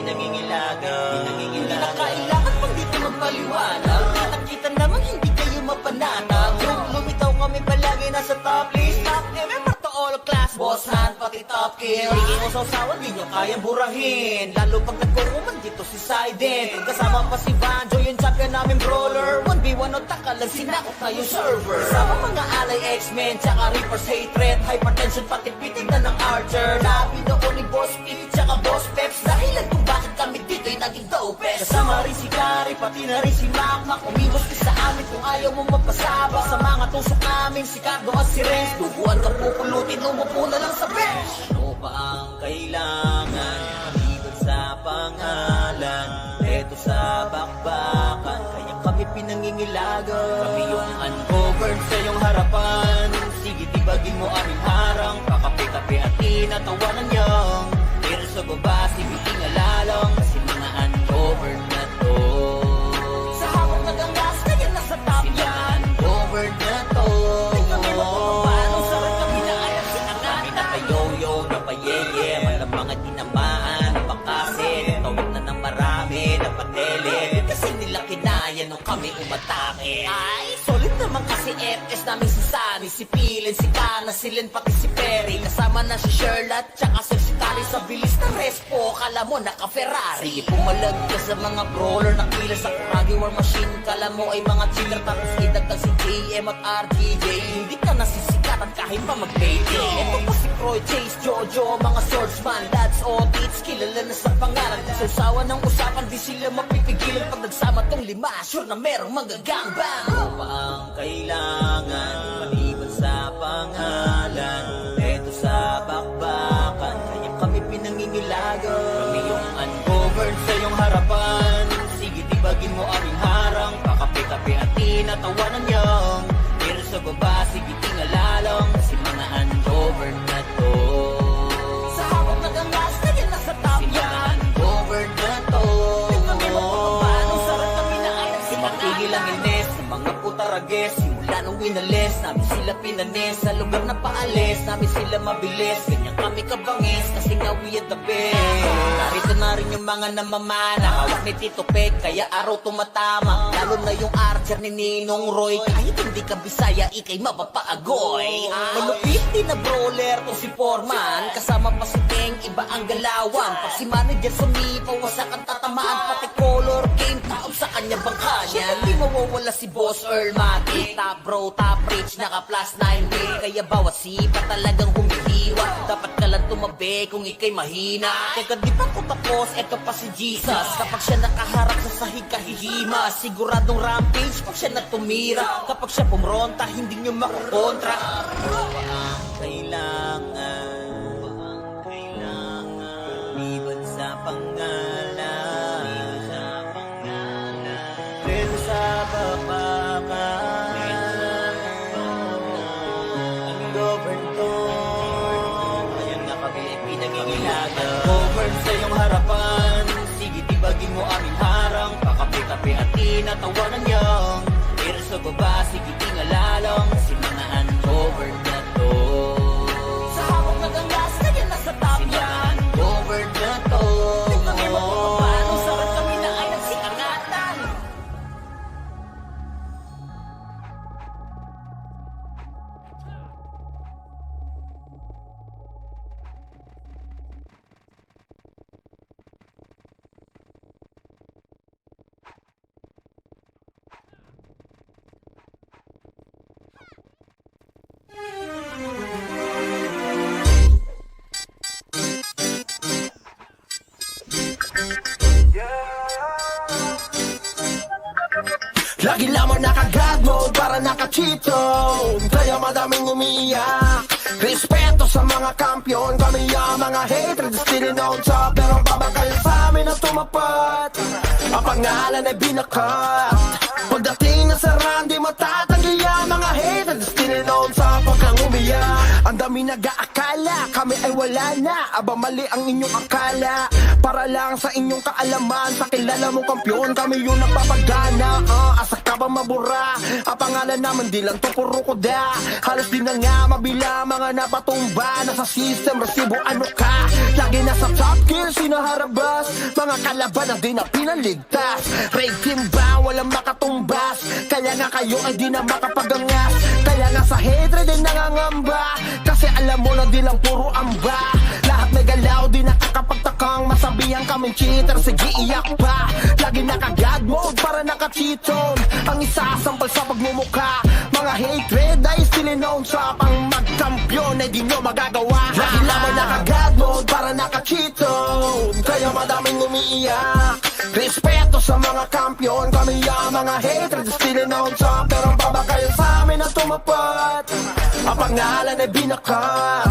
pinangingilagan. Hindi na kailangan pang dito magpaliwanag. Nakita naman hindi kayo mapanatag. Lumitaw kami palagi nasa top list. Top MMR to all class, boss hand pati top kill. Hindi ko sausawan, di nyo kayang burahin. Lalo pag nagkukuman dito si Sident. Kasama pa si Vanjo, yung champion namin brawler. 1v1 o takalan, sinakot na yung server. Kasama mga alay X-Men, tsaka Reaper's hatred. Hypertension pati pitig na ng Archer. Lapido ko ni Boss Pete, tsaka Boss Peps. Dahilan kung bakit kami dito'y naging dopest. Kasama rin si Gary, pati na rin si Makmak. Umibos ka sa amin kung ayaw mo magpasabak. Sa mga tusok namin, si Cardo at si Renz. Duguan ka pupulutin, umupo na lang sa bench. Ano pa ang kailangan? Maliban sa pangalan. Eto sa bakbakan, kaya kami pinangingilagan. Kami yung uncovered sa iyong harapan. Sige, tibagin mo aming harang. Pakapi-kapi at tinatawanan niyang. Pero sa baba, sibiting alalang. Kasi mga uncovered na to. Sa hawak nagangas, kaya nasa top yan. Uncovered na to. Di kami mapapapano, sarap kami na ayang sinangatan. Kami napayoyo, napayeye, malang mga tinamaan, napakasin. Tawag na ng marami, napatele. Kasi nila kinaya nung kami umatake. Ay, solid naman kasi FS namin si Sunny, si Pilin, si Kana, si Len, pati si Perry. Kasama na si Sherlock, tsaka si Tari sa bilis ng respo. Kala mo naka-Ferrari. Sige, pumalag ka sa mga brawler na kila sa Kragi War Machine. Kala mo ay mga chiller, tapos idagdag si JM at RGJ. Hindi ka nasisikatan kahit pa mag-payday. Ito pa si Croy, Chase, Jojo, mga swordsman, lads, audits, kilala na sa pangalan. Sa usawa ng usapan, di sila mapipigilan. Pag nagsama tong lima, sure na merong magagangbang. Ano pa ang kailangan? Maliban sa pangalan. Eto sa bakbakan, kaya kami pinangingilagan. Kami yung uncovered sa iyong harapan. Sige, tibagin mo aming harang. Pakapi-kapi at tinatawanan niyang. Pero sa baba, sige, tingalalang. Kasi mga uncovered na to. Sa hawak nagangas, kaya nasa top yan. Uncovered na to. Di kami mapapapano, sarap kami na ayang sinangatan. Matigil ang ines ng mga putarages. Simula nung winalis, namin sila pinanis. Sa lugar na paalis, namin sila mabilis. Ganyan kami kabangis, kasi nga we are the best. Narito na rin yung mga namamana. Hawak ni Tito Peg, kaya araw tumatama. Lalo na yung archer ni Ninong Roy. Kahit hindi ka Bisaya, ikay mapapaagoy. Malupit din na brawler to si Foreman. Kasama pa si Teng, iba ang galawan. Pag si manager sumipaw, wasak ang tatamaan. Pati color game, taob sa kanya bangka niya. Di mawawala si Boss Earl Mati. Top bro, top rich, naka plus 9 day. Kaya bawat sipa talagang humihiwa. Dapat ka lang tumabi kung ikay mahina. Teka, di pa ko tapos, eto pa si Jesus. Kapag siya nakaharap sa sahig kahihima. Siguradong rampage pag siya natumira. Kapag siya pumronta, hindi nyo makukontra. Ano ba ang kailangan? Liban sa pangalan. Pero sa babakan. Ang govern to. Ngayon nga kami pinangingilagan. Govern sa iyong harapan. Sige, tibagin mo aming harang. Pakapi-kapi at tinatawanan niyang. Pero sa baba, sige, tingalalang. Kasi mga uncovered na to. Sa hawak nagangas, kaya nasa top yan. Uncovered na to. Di kami mapapapano, sarap kami na ay nagsikangatan. Lagi lamang naka-God mode para naka-cheat zone. Kaya madaming umiiyak. Respeto sa mga kampiyon. Kami ang mga hatred, still on top. Pero babagay sa amin na tumapat. Ang pangalan ay binakat. Pagdating na sa run, di matatanggi ang mga hatred, still on top. Huwag kang umiyak. Ang dami nag-aakala, kami ay wala na. Aba mali ang inyong akala. Para lang sa inyong kaalaman, sa kilala mong kampiyon, kami yung nagpapagana. Asa ka ba mabura? Ang pangalan naman di lang to puro koda. Halos di na nga mabilang mga napatumba. Nasa system, resibo, ano ka? Lagi nasa top kill, sinaharabas. Mga kalaban na di na pinaligtas. Raid team ba, walang makatumbas. Kaya nga kayo ay di na makapagangas. Kaya nga sa hatred ay nangangamba. Kasi alam mo na di lang puro amba. Lahat may galaw, di nakakapagtakang masabihan kaming cheater, sige iyak pa. Lagi naka-God mode para naka-cheat zone. Ang isasampal sa pagmumukha. Mga hatred ay still known sa pang magkampiyon ay di nyo magagawa. Lagi lamang naka-God mode para naka-cheat zone. Kaya madaming umiiyak. Respeto sa mga kampiyon, kami ang mga hatred still known sa. Pero baba kayo sa amin na tumapat. Ang pangalan ay binakat.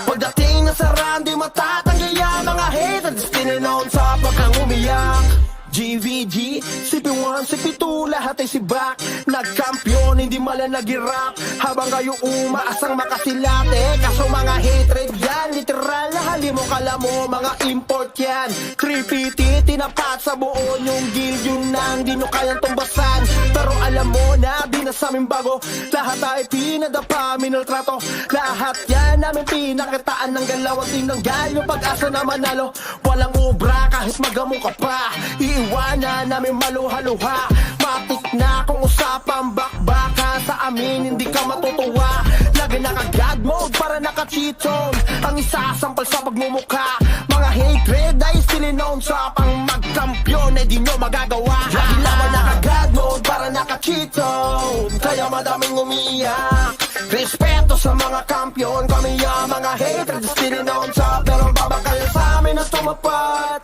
Pagdating na sa run, di matatanggi ang mga hatred still known sa pagkang umiyak. GVG, CP1, CP2, lahat ay sibak. Nagkampiyon, hindi malang nag-rap. Habang kayo umaasang makasilate. Kaso mga hatred yan, literal na hali mo kala mo, mga import yan. 3PT, tinapat sa buo yung guild, yun nang di nyo kayang tumbasan. Pero alam mo na, di na sa amin bago. Lahat ay pinadapa, minultrato. Lahat yan namin pinakitaan ng galaw at tinanggal yung pag-asa na manalo. Walang ubra kahit magamo ka pa. Iiwanan namin maluha-luha. Matik na kung usapang bakbaka. Sa amin hindi ka matutuwa. Lagi naka-God mode para naka-cheat zone. Ang isasampal sa pagmumukha. Mga hatred ay still known sa pang magkampiyon ay di nyo magagawa. Lagi naman naka-God mode para naka-cheat zone. Kaya madaming umiiyak. Respeto sa mga kampiyon, kami ang mga hatred still known sa. Pero baba kayo sa amin na tumapat.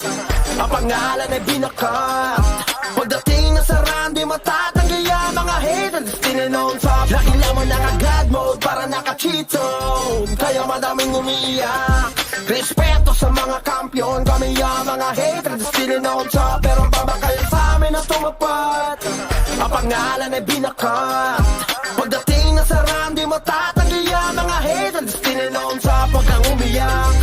Ang pangalan ay binakat. Pagdating na sa run, di matatanggi ang mga hatred still known sa. Lagi lamang naka-God mode para naka-cheat zone. Kaya madaming umiiyak. Respeto sa mga kampiyon, kami ang mga hatred still known sa. Pero baba kayo sa amin na tumapat. Ang pangalan ay binakat. Pagdating na sa run, di matatanggi ang mga hatred still known sa pagkang umiyak.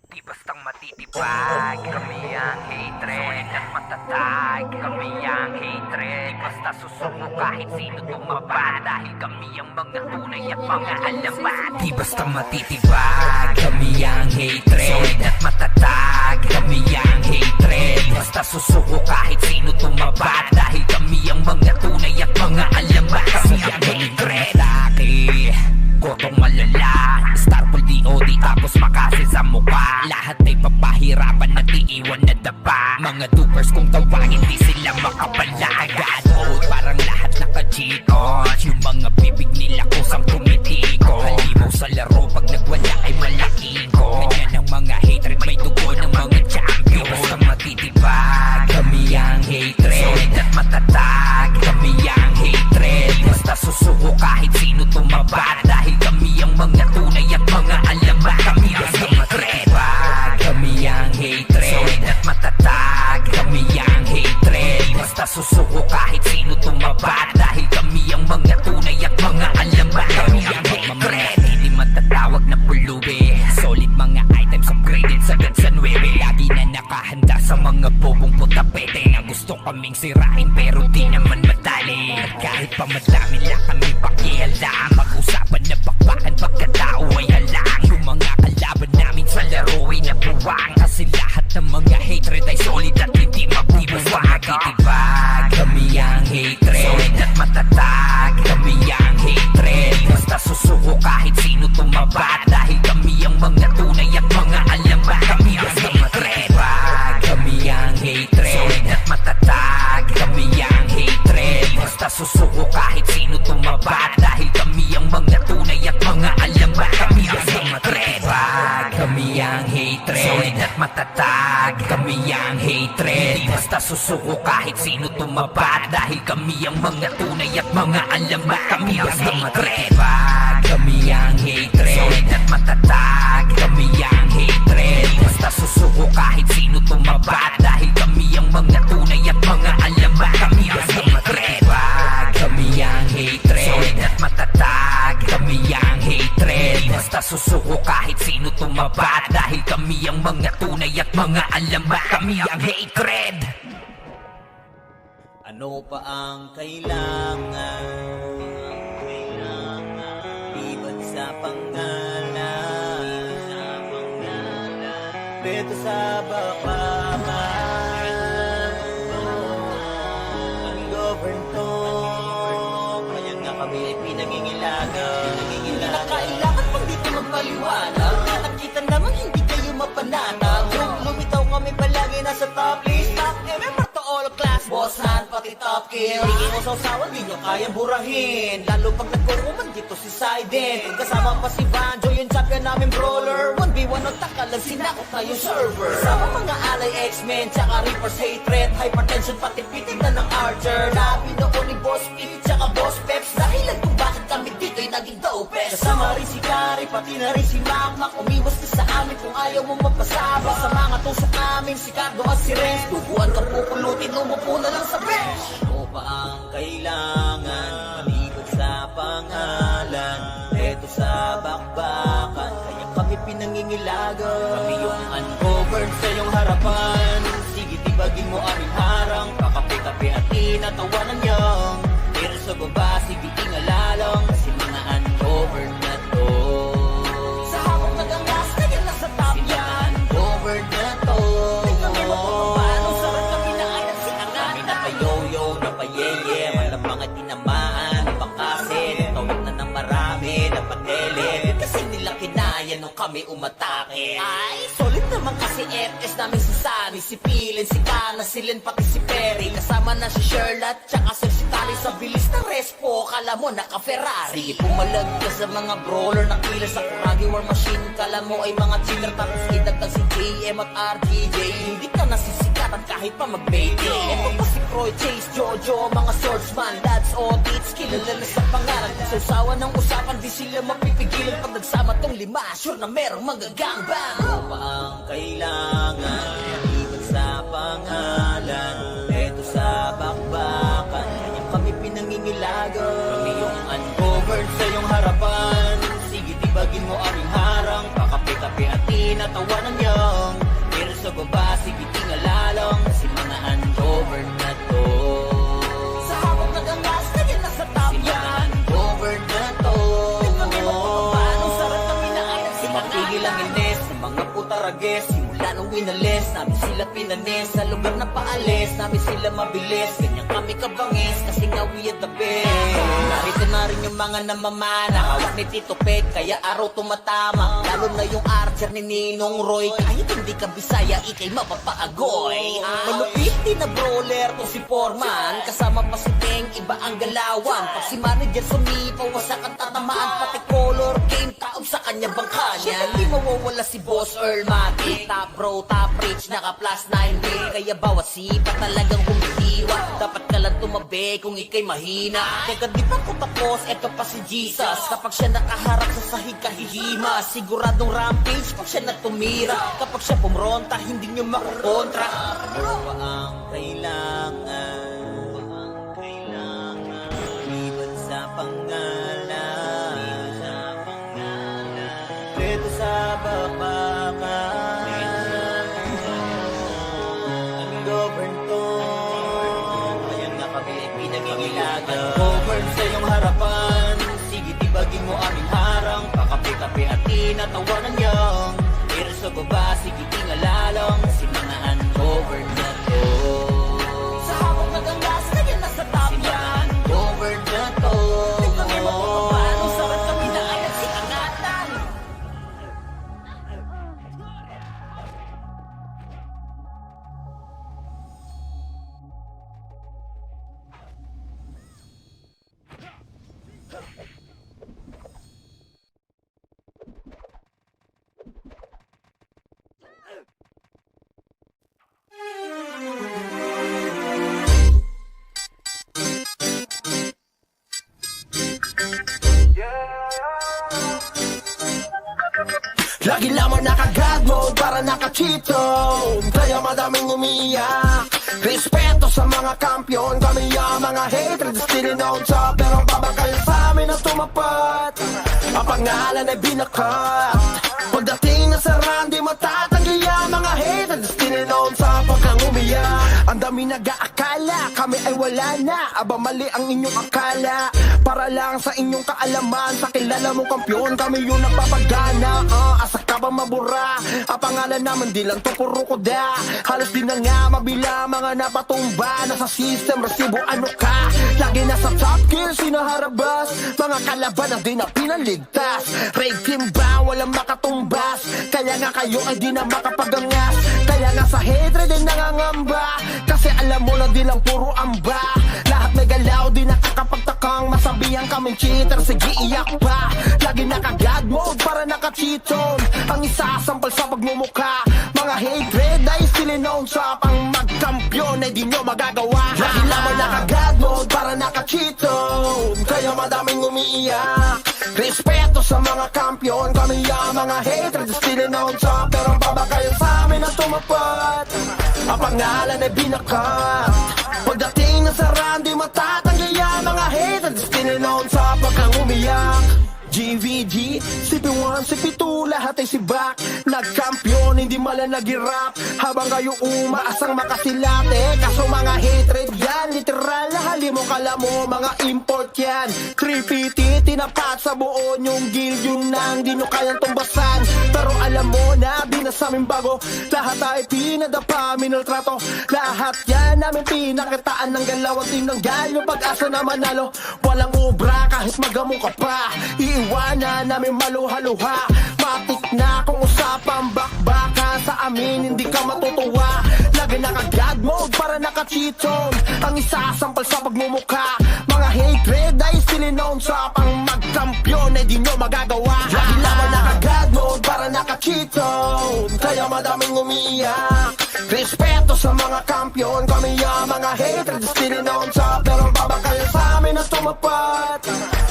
Di bastang matitibag, kami ang hatred at matatag. Kami ang hatred, di basta susuko kahit sino tumaba. Dahil kami ang mga tunay at mga alamat. Di basta matitibag, kami ang hatred at matatag. Kami ang hatred, basta susuko kahit sino tumaba. Dahil kami ang mga tunay at mga alamat. Kami ang hatred. Kotong malala, Starfall DOD tapos makasi sa mukha. Lahat ay papahirapan at iiwan na daba. Mga dupers kung tawagin di sila makapalagan. Oh, parang lahat naka-cheat on. Yung mga bibig nila kusang tumitiko. Halimaw sa laro pag nagwala ay malaking ko. Ganyan ang mga hatred, may dugo ng mga champion. Basta matitibag, kami ang hatred at matatag. Kami ang hatred, basta susuko kahit sino tumaba. Dahil kami ang mga tunay at mga alamat. Kami ang hatred, kami ang hatred at matatag. Kami ang hatred, basta susuko kahit sino tumaba. Dahil kami ang mga tunay at mga alamat. Kami ang hatred, hindi matatawag na pulubi. Solid mga items upgraded sagad sa 9. Lagi na nakahanda sa mga bobong putapete na gusto kaming sirain pero di naman madali. At kahit pa madami lang kami pakihala, mag-usapan na bakbakan pagkatao ay halang. Yung mga kalaban namin sa laro ay nabuwang. Kasi lahat ng mga hatred ay solid at hindi mabibasa. Matitibag, kami ang hatred at matatag. Kami ang hatred, basta susuko kahit sino tumaba. Dahil kami ang mga tunay at mga alamat. Kami ang hatred, kami ang hatred at matatag. Kami ang hatred, basta susuko kahit sino tumaba. Dahil kami ang mga tunay at mga alamat. Kami ang hatred, kami ang hatred at matatag. Kami ang hatred, basta susuko kahit sino tumaba. Dahil kami ang mga tunay at mga alamat. Kami ang hatred, kami ang hatred at matatag. Kami ang hatred, basta susuko kahit sino tumaba. Dahil kami ang mga tunay at mga alamat. Kami ang hatred, kami ang hatred at matatag. Kami ang hatred, basta susuko kahit sino tumaba. Dahil kami ang mga tunay at mga alamat. Kami ang hatred. Kami ang hatred, basta susuko kahit sino tumaba. Dahil kami ang mga tunay at mga alamat. Kami ang hatred, kami ang hatred at matatag. Kami ang hatred, basta susuko kahit sino tumaba. Dahil kami ang mga tunay at mga alamat. Kami ang hatred, kami ang hatred at matatag. Kami ang hatred, basta susuko kahit sino tumaba. Dahil kami ang mga tunay at mga alamat. Kami ang hatred. Ano pa ang kailangan? Liban sa pangalan, dito sa bakbakan, ang govern to. Kaya nga kami ay pinangingilagan. Hindi na kailangan pang dito magpaliwanag. Nakita naman hindi kayo mapanatag. Lumitaw kami palagi nasa top list. Top member to all class, boss hand pati top kill. Hindi mo sausawan, di nyo kayang burahin. Lalo pag nagkukuman dito si Sidin. Kasama pa si Vanjo, yung champion namin brawler. 1v1 o takalag, sinakot na yung server. Kasama mga alay X-Men, tsaka Reaper's hatred. Hypertension pati pitig na ng Archer. Labi noon ni Boss Pete, tsaka Boss Peps. Dahilan kung bakit kami dito'y naging dopest. Kasama rin si Gary, pati na rin si Makmak. Umiwas ka sa amin kung ayaw mo magpasabak. Sa mga tusok namin, si Cardo at si Renz. Duguan ka pupulutin, umupo na lang sa bench. Ano pa ang kailangan? Maliban sa pangalan, eto sa bakbakan. Kaya kami pinangingilagan. Kami yung uncovered sa iyong harapan. Sige, tibagin mo aming harang. Kakape-kape at tinatawanan niyang. Pero sa baba, sige, tingalalang. Kasi mga uncovered na to. Sa habang nagangas, kaya nasa top yan. Uncovered na to. Kami magpapapano, sarap kami na ayan si Angata. Kami napayoyo, napayeye, malamang at tinamaan. Napakasin, tawag na ng marami, napatele. Kasi nila kinaya nung kami umatake. Ay, solid naman kasi FS namin si Sunny, si Pilin, si Kana, si Len, pati si Perry. Kasama na si Sherlock, tsaka si Tali. Sa bilis ng respo, kala mo naka-Ferrari. Sige, pumalag ka sa mga brawler na killer sa Kuragi War Machine. Kala mo ay mga cheater, tapos idagdag si JM at RGJ. Hindi ka nasisikatan kahit pa mag-baby. Ito pa si Croy, Chase, Jojo, mga swordsman, dads, audits, kilala na sa pangalan. Sa usawa ng usapan, di sila mapipigilan. Pag nagsama tong lima, sure na merong magagangbang. Ano pa ang kailangan? Maliban sa pangalan, eto sa bakbakan. Kaya kami pinangingilagan. Kami yung uncovered sa iyong harapan. Sige, tibagin mo aming harang. Kakape-kape at tinatawanan niyang. Pero sa baba, sige, tingalalang. Kasi mga uncovered na to. Sa habang nagangas, kaya nasa top yan. Uncovered na to. Kami magpapapano, sarap kami na ayan si Matigil ang ines ng mga putarages. Simula nung winalis, namin sila pinanis. Sa lugar na paalis, namin sila mabilis. Ganyan kami kabangis, kasi nga we are the best. Narito na rin yung mga namamana. Hawak ni Tito Pet, kaya araw tumatama. Lalo na yung Archer ni Ninong Roy. Kahit hindi ka Bisaya, ikay mapapaagoy. Malupit din na brawler to si Foreman. Kasama pa si Teng, iba ang galawan. Pag si manager sumipaw, wasak ang tatamaan. Pati color game, taob sa kanya bangka niya. Hindi mawawala si Boss Earl Mati. Top bro, top rich, naka plus 9 day. Kaya bawat sipa talagang humihiwa. Dapat ka lang tumabi kung ikay mahina. Teka, di pa ko tapos, eto pa si Jesus. Kapag siya nakaharap sa sahig kahihima. Siguradong rampage pag siya na tumira. Kapag siya pumronta, hindi nyo makukontra. Ano pa ang kailangan? Liban sa pangalan, dito sa bakbakan. Ang govern to. Kaya nga kami ay pinangingilagan. Govern sa iyong harapan. Sige, tibagin mo aming harang. Kakape-kape at tinatawanan niyang. Pero sa baba, sige, tingalalang. Kasi mga uncovered na to. Sa habang nagangas, kaya nasa top yan. Uncovered na to. Kami magpapapano, sarap kami na ayan si Angatan. Lagi lamang naka-God mode para naka-cheato. Kaya madaming umiiyak. Respeto sa mga kampiyon. Kami ang mga hatred, still on top. Pero babakal sa amin na tumapat. Ang pangalan ay binakat. Pagdating na sa run, di matatanggi ang mga hatred, still on top. Pag kang umiyak, ang Madami nag-aakala kami ay wala na. Aba mali ang inyong akala. Para lang sa inyong kaalaman, sa kilala mong kampiyon kami yung nagpapagana. Asa ka ba mabura? Ang pangalan naman di lang to puro koda. Halos di na nga mabila mga napatumba. Nasa system resibo ano ka? Lagi nasa top kill sinaharabas. Mga kalaban ang di na pinaligtas. Raid team ba walang makatumbas? Kaya nga kayo ay di na makapagangas. Kaya nga sa hatred ay nangangamba. Kasi alam mo na di lang puro amba. Lahat may galaw di nakakapagtakang. Masabihan kaming cheater, sige iyak pa. Lagi naka-God mode para naka-cheat zone. Ang isasampal sa pagmumukha. Mga hatred ay still known sa pang magkampiyon ay di nyo magagawa. Lagi lamang naka-God mode para naka-cheat zone. Kaya madaming umiiyak. Respeto sa mga kampiyon. Kami ang mga hatred still known sa. Pero baba kayo sa amin na tumapat. Ang pangalan ay binakat. Pagdating na sa run, di matatanggi ang mga hatred still known sa pagkang umiyak. GVG, CP1, CP2, lahat ay sibak. Nagkampiyon, hindi malang nag-rap. Habang kayo umaasang makasilate. Kaso mga hatred yan, literal na halimo kala mo, mga import yan. 3PT, tinapat sa buo yung guild. Yung nang di nyo kayang tumbasan. Pero alam mo na, di na sa amin bago. Lahat ay pinadapa, minaltrato. Lahat yan namin pinakitaan ng galaw. At tinanggal yung pag-asa na manalo. Walang ubra kahit magamo ka pa. Iiwanan namin maluha-luha. Matik na kung usapang bakbaka. Sa amin hindi ka matutuwa. Lagi naka-God mode para naka-cheat zone. Ang isasampal sa pagmumukha. Mga hatred ay still known sa pang magkampiyon ay di nyo magagawa. Lagi lamang naka-God mode para naka-cheat zone. Kaya madaming umiiyak. Respeto sa mga kampiyon. Kami ang mga hatred still known sa. Pero baba kayo sa amin na tumapat.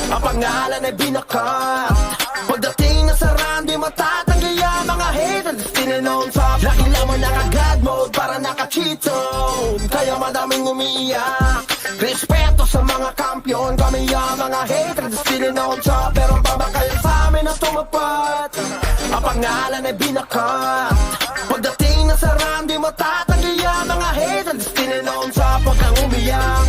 Ang pangalan ay binakat. Pagdating na sa run, di matatanggi ang mga haters still known sa. Lagi lamang naka-God mode para naka-cheat zone. Kaya madaming umiiyak. Respeto sa mga kampiyon. Kami ang mga haters still known sa. Pero baba kayo sa amin na tumapat. Ang pangalan ay binakat. Pagdating na sa run, di matatanggi ang mga haters still known sa. Pagkang umiyak.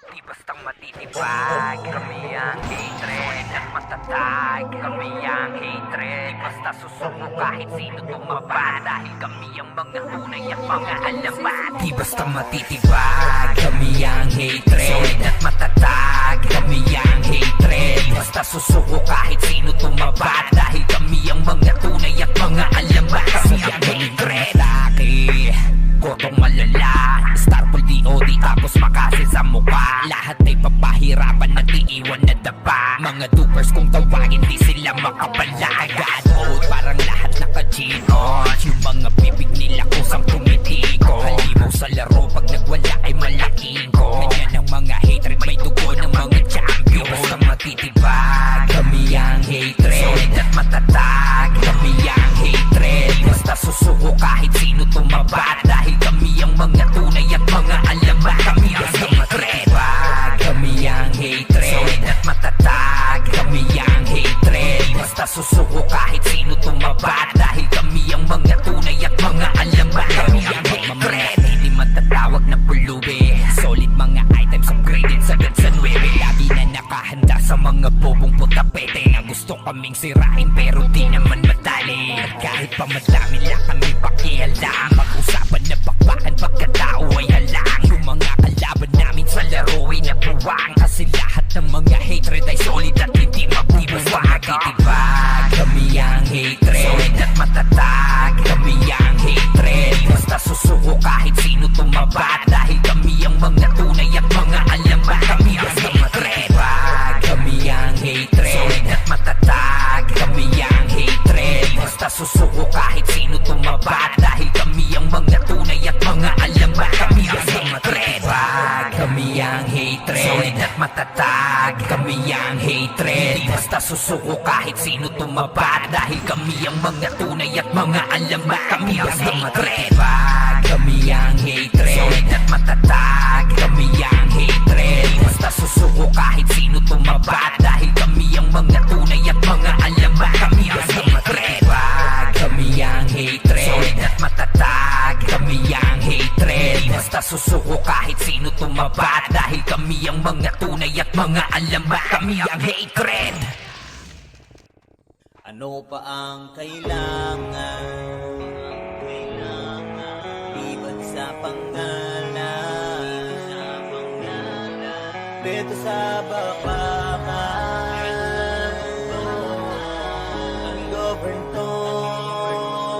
Di bastang matitibag, kami ang hatred at matatag. Kami ang hatred, basta susuko kahit sino tumaba. Dahil kami ang mga tunay at mga alamat. Di bastang matitibag, kami ang hatred at matatag. Kami ang hatred, basta susuko kahit sino tumaba. Dahil kami ang mga tunay at mga alamat. Kami ang hatred. Laki, gotong malala, Starfall DOD tapos makasil sa mukha. Lahat ay papahirapan at iiwan na dapa. Mga dupers kung tawagin di sila makapala. God mode parang lahat naka-cheat on. Yung mga bibig nila kusang tumitiko. Halimaw sa laro pag nagwala ay malaking ko. Ganyan ang mga hatred, may dugo ng mga champion. Basta matitibag, kami ang hatred. Solid at matatag, kami ang hatred. Basta susuko kahit sino tumabat. Dahil kami ang mga tunay at mga alamat. Kami ang hatred. Kami ang hatred. Solid at matatag, kami ang hatred. Basta susuko kahit sino tumabat. Dahil kami ang mga tunay at mga alamat. Kami ang hatred. Hindi matatawag na pulubi. Solid mga items upgraded sagad sa 9. Lagi na nakahanda sa mga bobong putapete na gusto kaming sirain pero di naman madali. At kahit pa madami lang kami pakialam. Mag-usapan na bakbakan pagkatao ay halang. Yung mga kalaban namin sa laro ay nabuwang. Kasi lahat ng mga hatred ay solid at hindi magbibawag. Matitibag, kami ang hatred. Solid at matatag, kami ang hatred. Basta susuko kahit sino tumabat. Dahil kami ang mga tunay at mga alamat. Kami ang hatred. Kami ang hatred. Solid at matatag, kami ang hatred. Basta susuko kahit sino tumabat. Dahil kami ang mga tunay at mga alamat. Kami ang hatred. Kami ang hatred. Solid at matatag, kami ang hatred. Basta susuko kahit sino tumabat. Dahil kami ang mga tunay at mga alamat. Kami ang hatred. Kami ang hatred. Solid at matatag, kami ang hatred. Basta susuko kahit sino tumabat. Dahil kami ang mga tunay at mga alamat. Kami ang hatred. Kami ang hatred. Solid at matatag, kami basta susuko kahit sino tumapat. Dahil kami ang mga tunay at mga alamat. Kami ang hatred. Ano pa ang kailangan? Liban sa pangalan, dito sa bakbakan, ang govern to.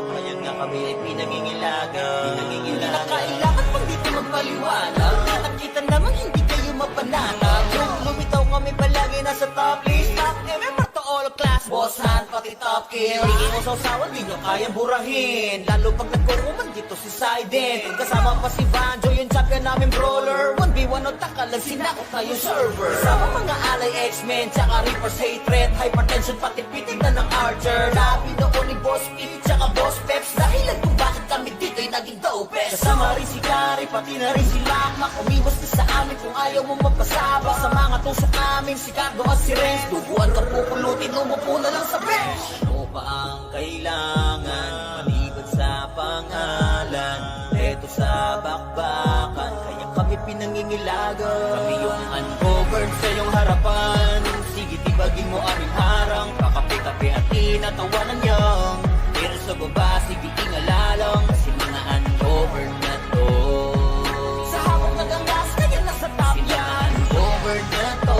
Kaya nga kami ay pinangingilagan. Hindi na kailangan pang dito magpaliwanag. Nakita naman hindi kayo mapanatag. Yung lumitaw kami palagi nasa top list. Top MM to all class, boss hand pati top kill. Hindi mo sausawan, di nyo kayang burahin. Lalo pag nagkukuman dito si Sident. Kasama pa si Vanjo, yung champion namin brawler. 1v1 o takalag, sinakot na yung server. Kasama mga alay X-Men, tsaka Reaper's hatred. Hypertension pati pitig na ng Archer. Labi noon ni Boss Pete, tsaka Boss Peps. Dahilan kung bakit kami dito'y naging dopest. Kasama rin si Kari, pati na rin si Lakmak. Umiwas ka sa amin kung ayaw mo magpasabak. Sa mga tusok namin, si Cardo at si Renz. Duguan ka pupulutin, umupo na lang sa bench. Ano pa ang kailangan? Maliban sa pangalan, eto sa bakbakan. Kaya kami pinangingilagan. Kami yung ungoverned sa iyong harapan. Sige, tibagin mo aming harang. Kakape-kape at tinatawanan niyang. Pero sa baba, sige, ingalalang. Kasi mga ungoverned na to. Sa habang nagangas, kaya nasa top yan. Ungoverned na to.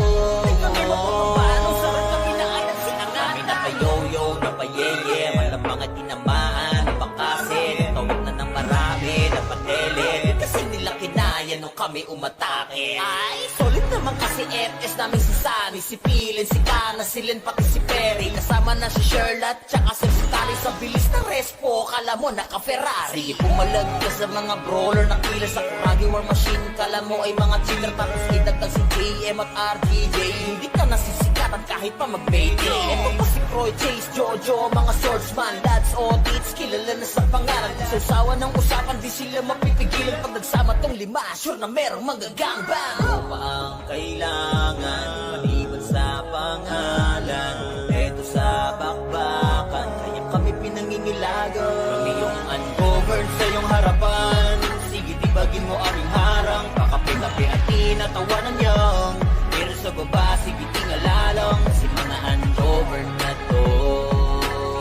Kami magpapapano, sarap kami na ay nagsinangan. Kami napayoyo, napayeye. Walang mga tinamaan, napakasin. Tawid na ng marami, napatele. Kasi nila kinaya nung kami umatake. Ay, solid naman kasi FS namin si Sunny, si Pilin, si Kana, si Len, pati si Perry. Kasama na si Sherlock, tsaka si Tali. Sa bilis ng respo, kala mo naka-Ferrari. Sige, pumalag ka sa mga brawler na kila sa Kuragi War Machine. Kala mo ay mga cheater, tapos idagdag si JM at RGJ. Hindi ka nasisikatan kahit pa mag-baiting. Ito pa si Croy, Chase, Jojo, mga swordsman, dads, audits, kilala na sa pangalan. Sausawa ng usapan, di sila mapipigilan. Pag nagsama tong lima, sure na merong magagangbang. Ano pa ang kailangan? Maliban sa pangalan, eto sa bakbakan. Kaya kami pinangingilagan. Kami yung ungoverned sa iyong harapan. Sige, tibagin mo aming harang. Kakape-kape at tinatawanan niyang. Pero sa baba, sige, tingalalang. Kasi mga ungoverned na to.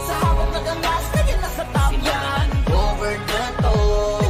Sa habang nagangas, kaya nasa top yan. Ungoverned na to.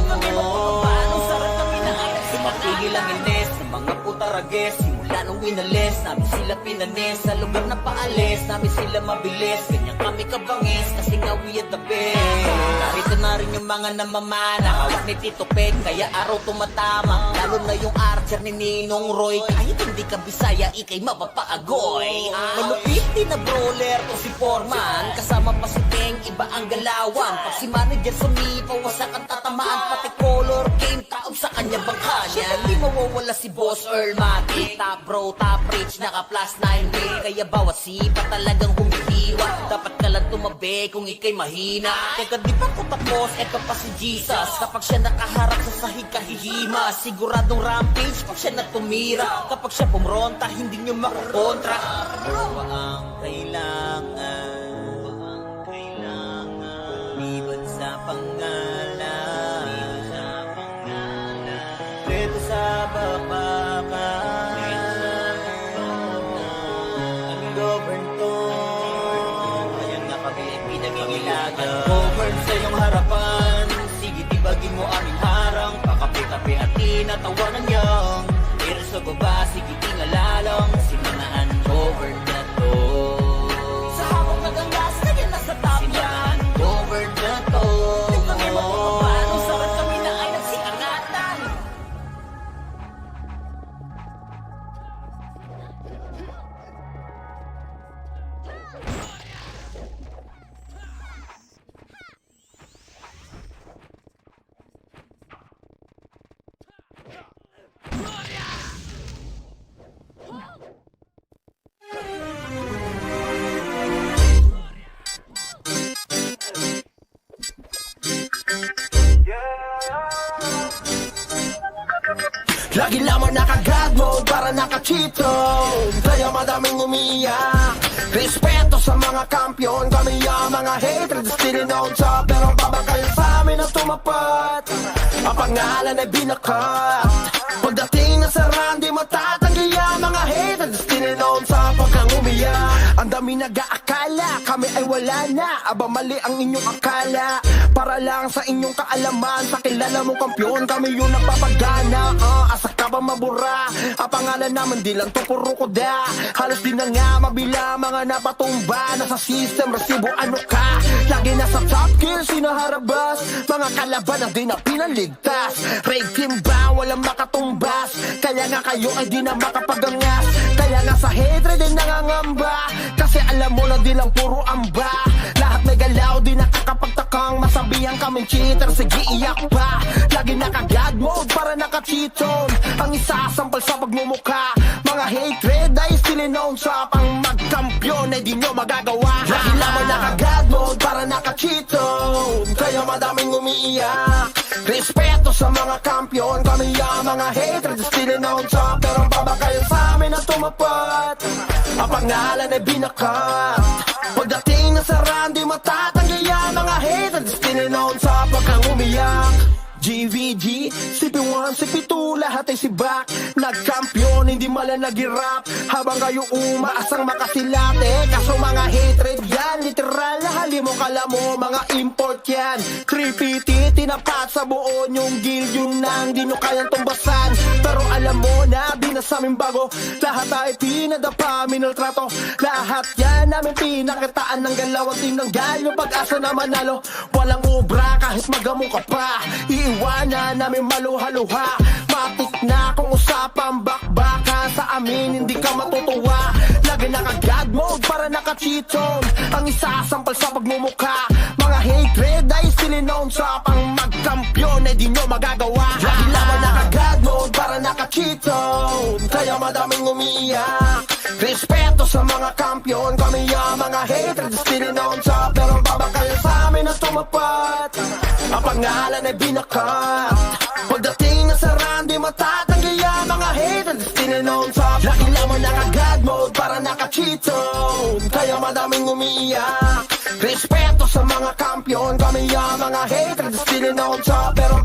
Kami magpapapano, sarap kami na ay nagsimatigil ang ines ng mga putarages. Simula nung winalis, namin sila pinanis. Sa lugar na paalis, namin sila mabilis. Ganyan kami kabangis, kasi nga we are the best. Narito na rin yung mga namamana, hawak ni Tito Peg, kaya araw tumatama. Lalo na yung Archer ni Ninong Roy. Kahit hindi ka Bisaya, ikay mapapaagoy. Malupit din na brawler to si Foreman. Kasama pa si Teng, iba ang galawan. Pag si manager sumipaw, wasak ang tatamaan. Pati color game, taob sa kanya bangka niya. Hindi mawawala si Boss Earl Matic. Top bro, top rich, naka plus 9 day. Kaya bawat sipa talagang humihiwa. Dapat ka lang tumabi kung ikay mahina. Teka, di pa ko tapos, eto pa si Jesus. Kapag siya nakaharap sa sahig kahihima, siguradong rampage pag siya na tumira. Kapag siya pumronta, hindi nyo makukontra. Ano pa ang kailangan? Liban sa pangalan, dito sa bakbakan. Ang govern to. Kaya nga kami ay pinangingilagan. Govern sa iyong harapan. Sige, tibagin mo aming harang. Kakape-kape at tinatawanan niyang. Pero sa baba, sige, tingalalang. Kasi mga ungoverned na to. Sa habang nagangas, kaya nasa top yan. Ungoverned na to. Kami magpapapano, sarap kami na ay nagsikangatan. Lagi lamang naka-God mode para naka-cheato. Kaya madaming umiiyak. Respeto sa mga kampiyon. Kami ang mga hatred, still on top. Pero baba kayo sa amin na tumapat. Ang pangalan ay binakat. Pagdating na sa round, di matatanggi ang mga haters. Tininoon sa pagkang umiyak. Ang dami nag-aakala, kami ay wala na. Aba mali ang inyong akala. Para lang sa inyong kaalaman, sa kilala mong kampiyon, kami yung nagpapagana. Asa ka ba mabura? Ang pangalan naman di lang to puro koda. Halos di na nga mabila mga napatumba. Nasa system, resibo ano ka? Lagi nasa top kill, sinaharabas. Mga kalaban ang di na pinaligtas. Raid team ba, walang makatumbas. Kaya nga kayo ay di na makapagangas. Kaya nga sa hatred ay nangangamba. Kasi alam mo na di lang puro amba. Lahat may galaw, di nakakapagtakang masabihan kaming cheater, sige iyak pa. Lagi naka-god mode para naka-cheat zone. Ang isasampal sa pagmumukha. Mga hatred ay still known sa pang magkampiyon ay di nyo magagawa. Lagi lamang naka-god mode para naka-cheat zone. Kaya madaming umiiyak. Respeto sa mga kampiyon, kami ang mga hatred still known sa. Pero ang babakayan sa amin na tumapat. Ang pangalan ay binakat. Pagdating na sa round, di matatanggi ang mga haters. Still known sa pagkang umiyak. GVG, CP1, CP2, lahat ay sibak. Nagkampiyon, hindi malang nag-rap. Habang kayo umaasang makasilate. Kaso mga hatred yan, literal na halimo kala mo, mga import yan. 3PT, tinapat sa buo yung guild, yun nang di nyo kayang tumbasan. Pero alam mo na, di na sa amin bago. Lahat ay pinadapa, minaltrato. Lahat yan namin pinakitaan ng galaw at tinanggal yung pag-asa na manalo. Walang ubra kahit magamo ka pa. Iiwanan namin maluha-luha. Matik na kung usapang bakbaka. Sa amin hindi ka matutuwa. Lagi naka-god mode para naka-cheat zone. Ang isasampal sa pagmumukha. Mga hatred ay still known sa pang magkampiyon ay di nyo magagawa. Lagi lamang naka-god mode para naka-cheat zone. Kaya madaming umiiyak. Respeto sa mga kampiyon, kami ang mga hatred still known sa. Pero ang babakayan sa amin na tumapat. Ang pangalan ay binakat. Pagdating na sa round, di matatanggi ang mga haters still known sa. Lagi lamang naka-god mode para naka-cheat zone. Kaya madaming umiiyak. Respeto sa mga kampiyon, kami ang mga haters still known sa. Pero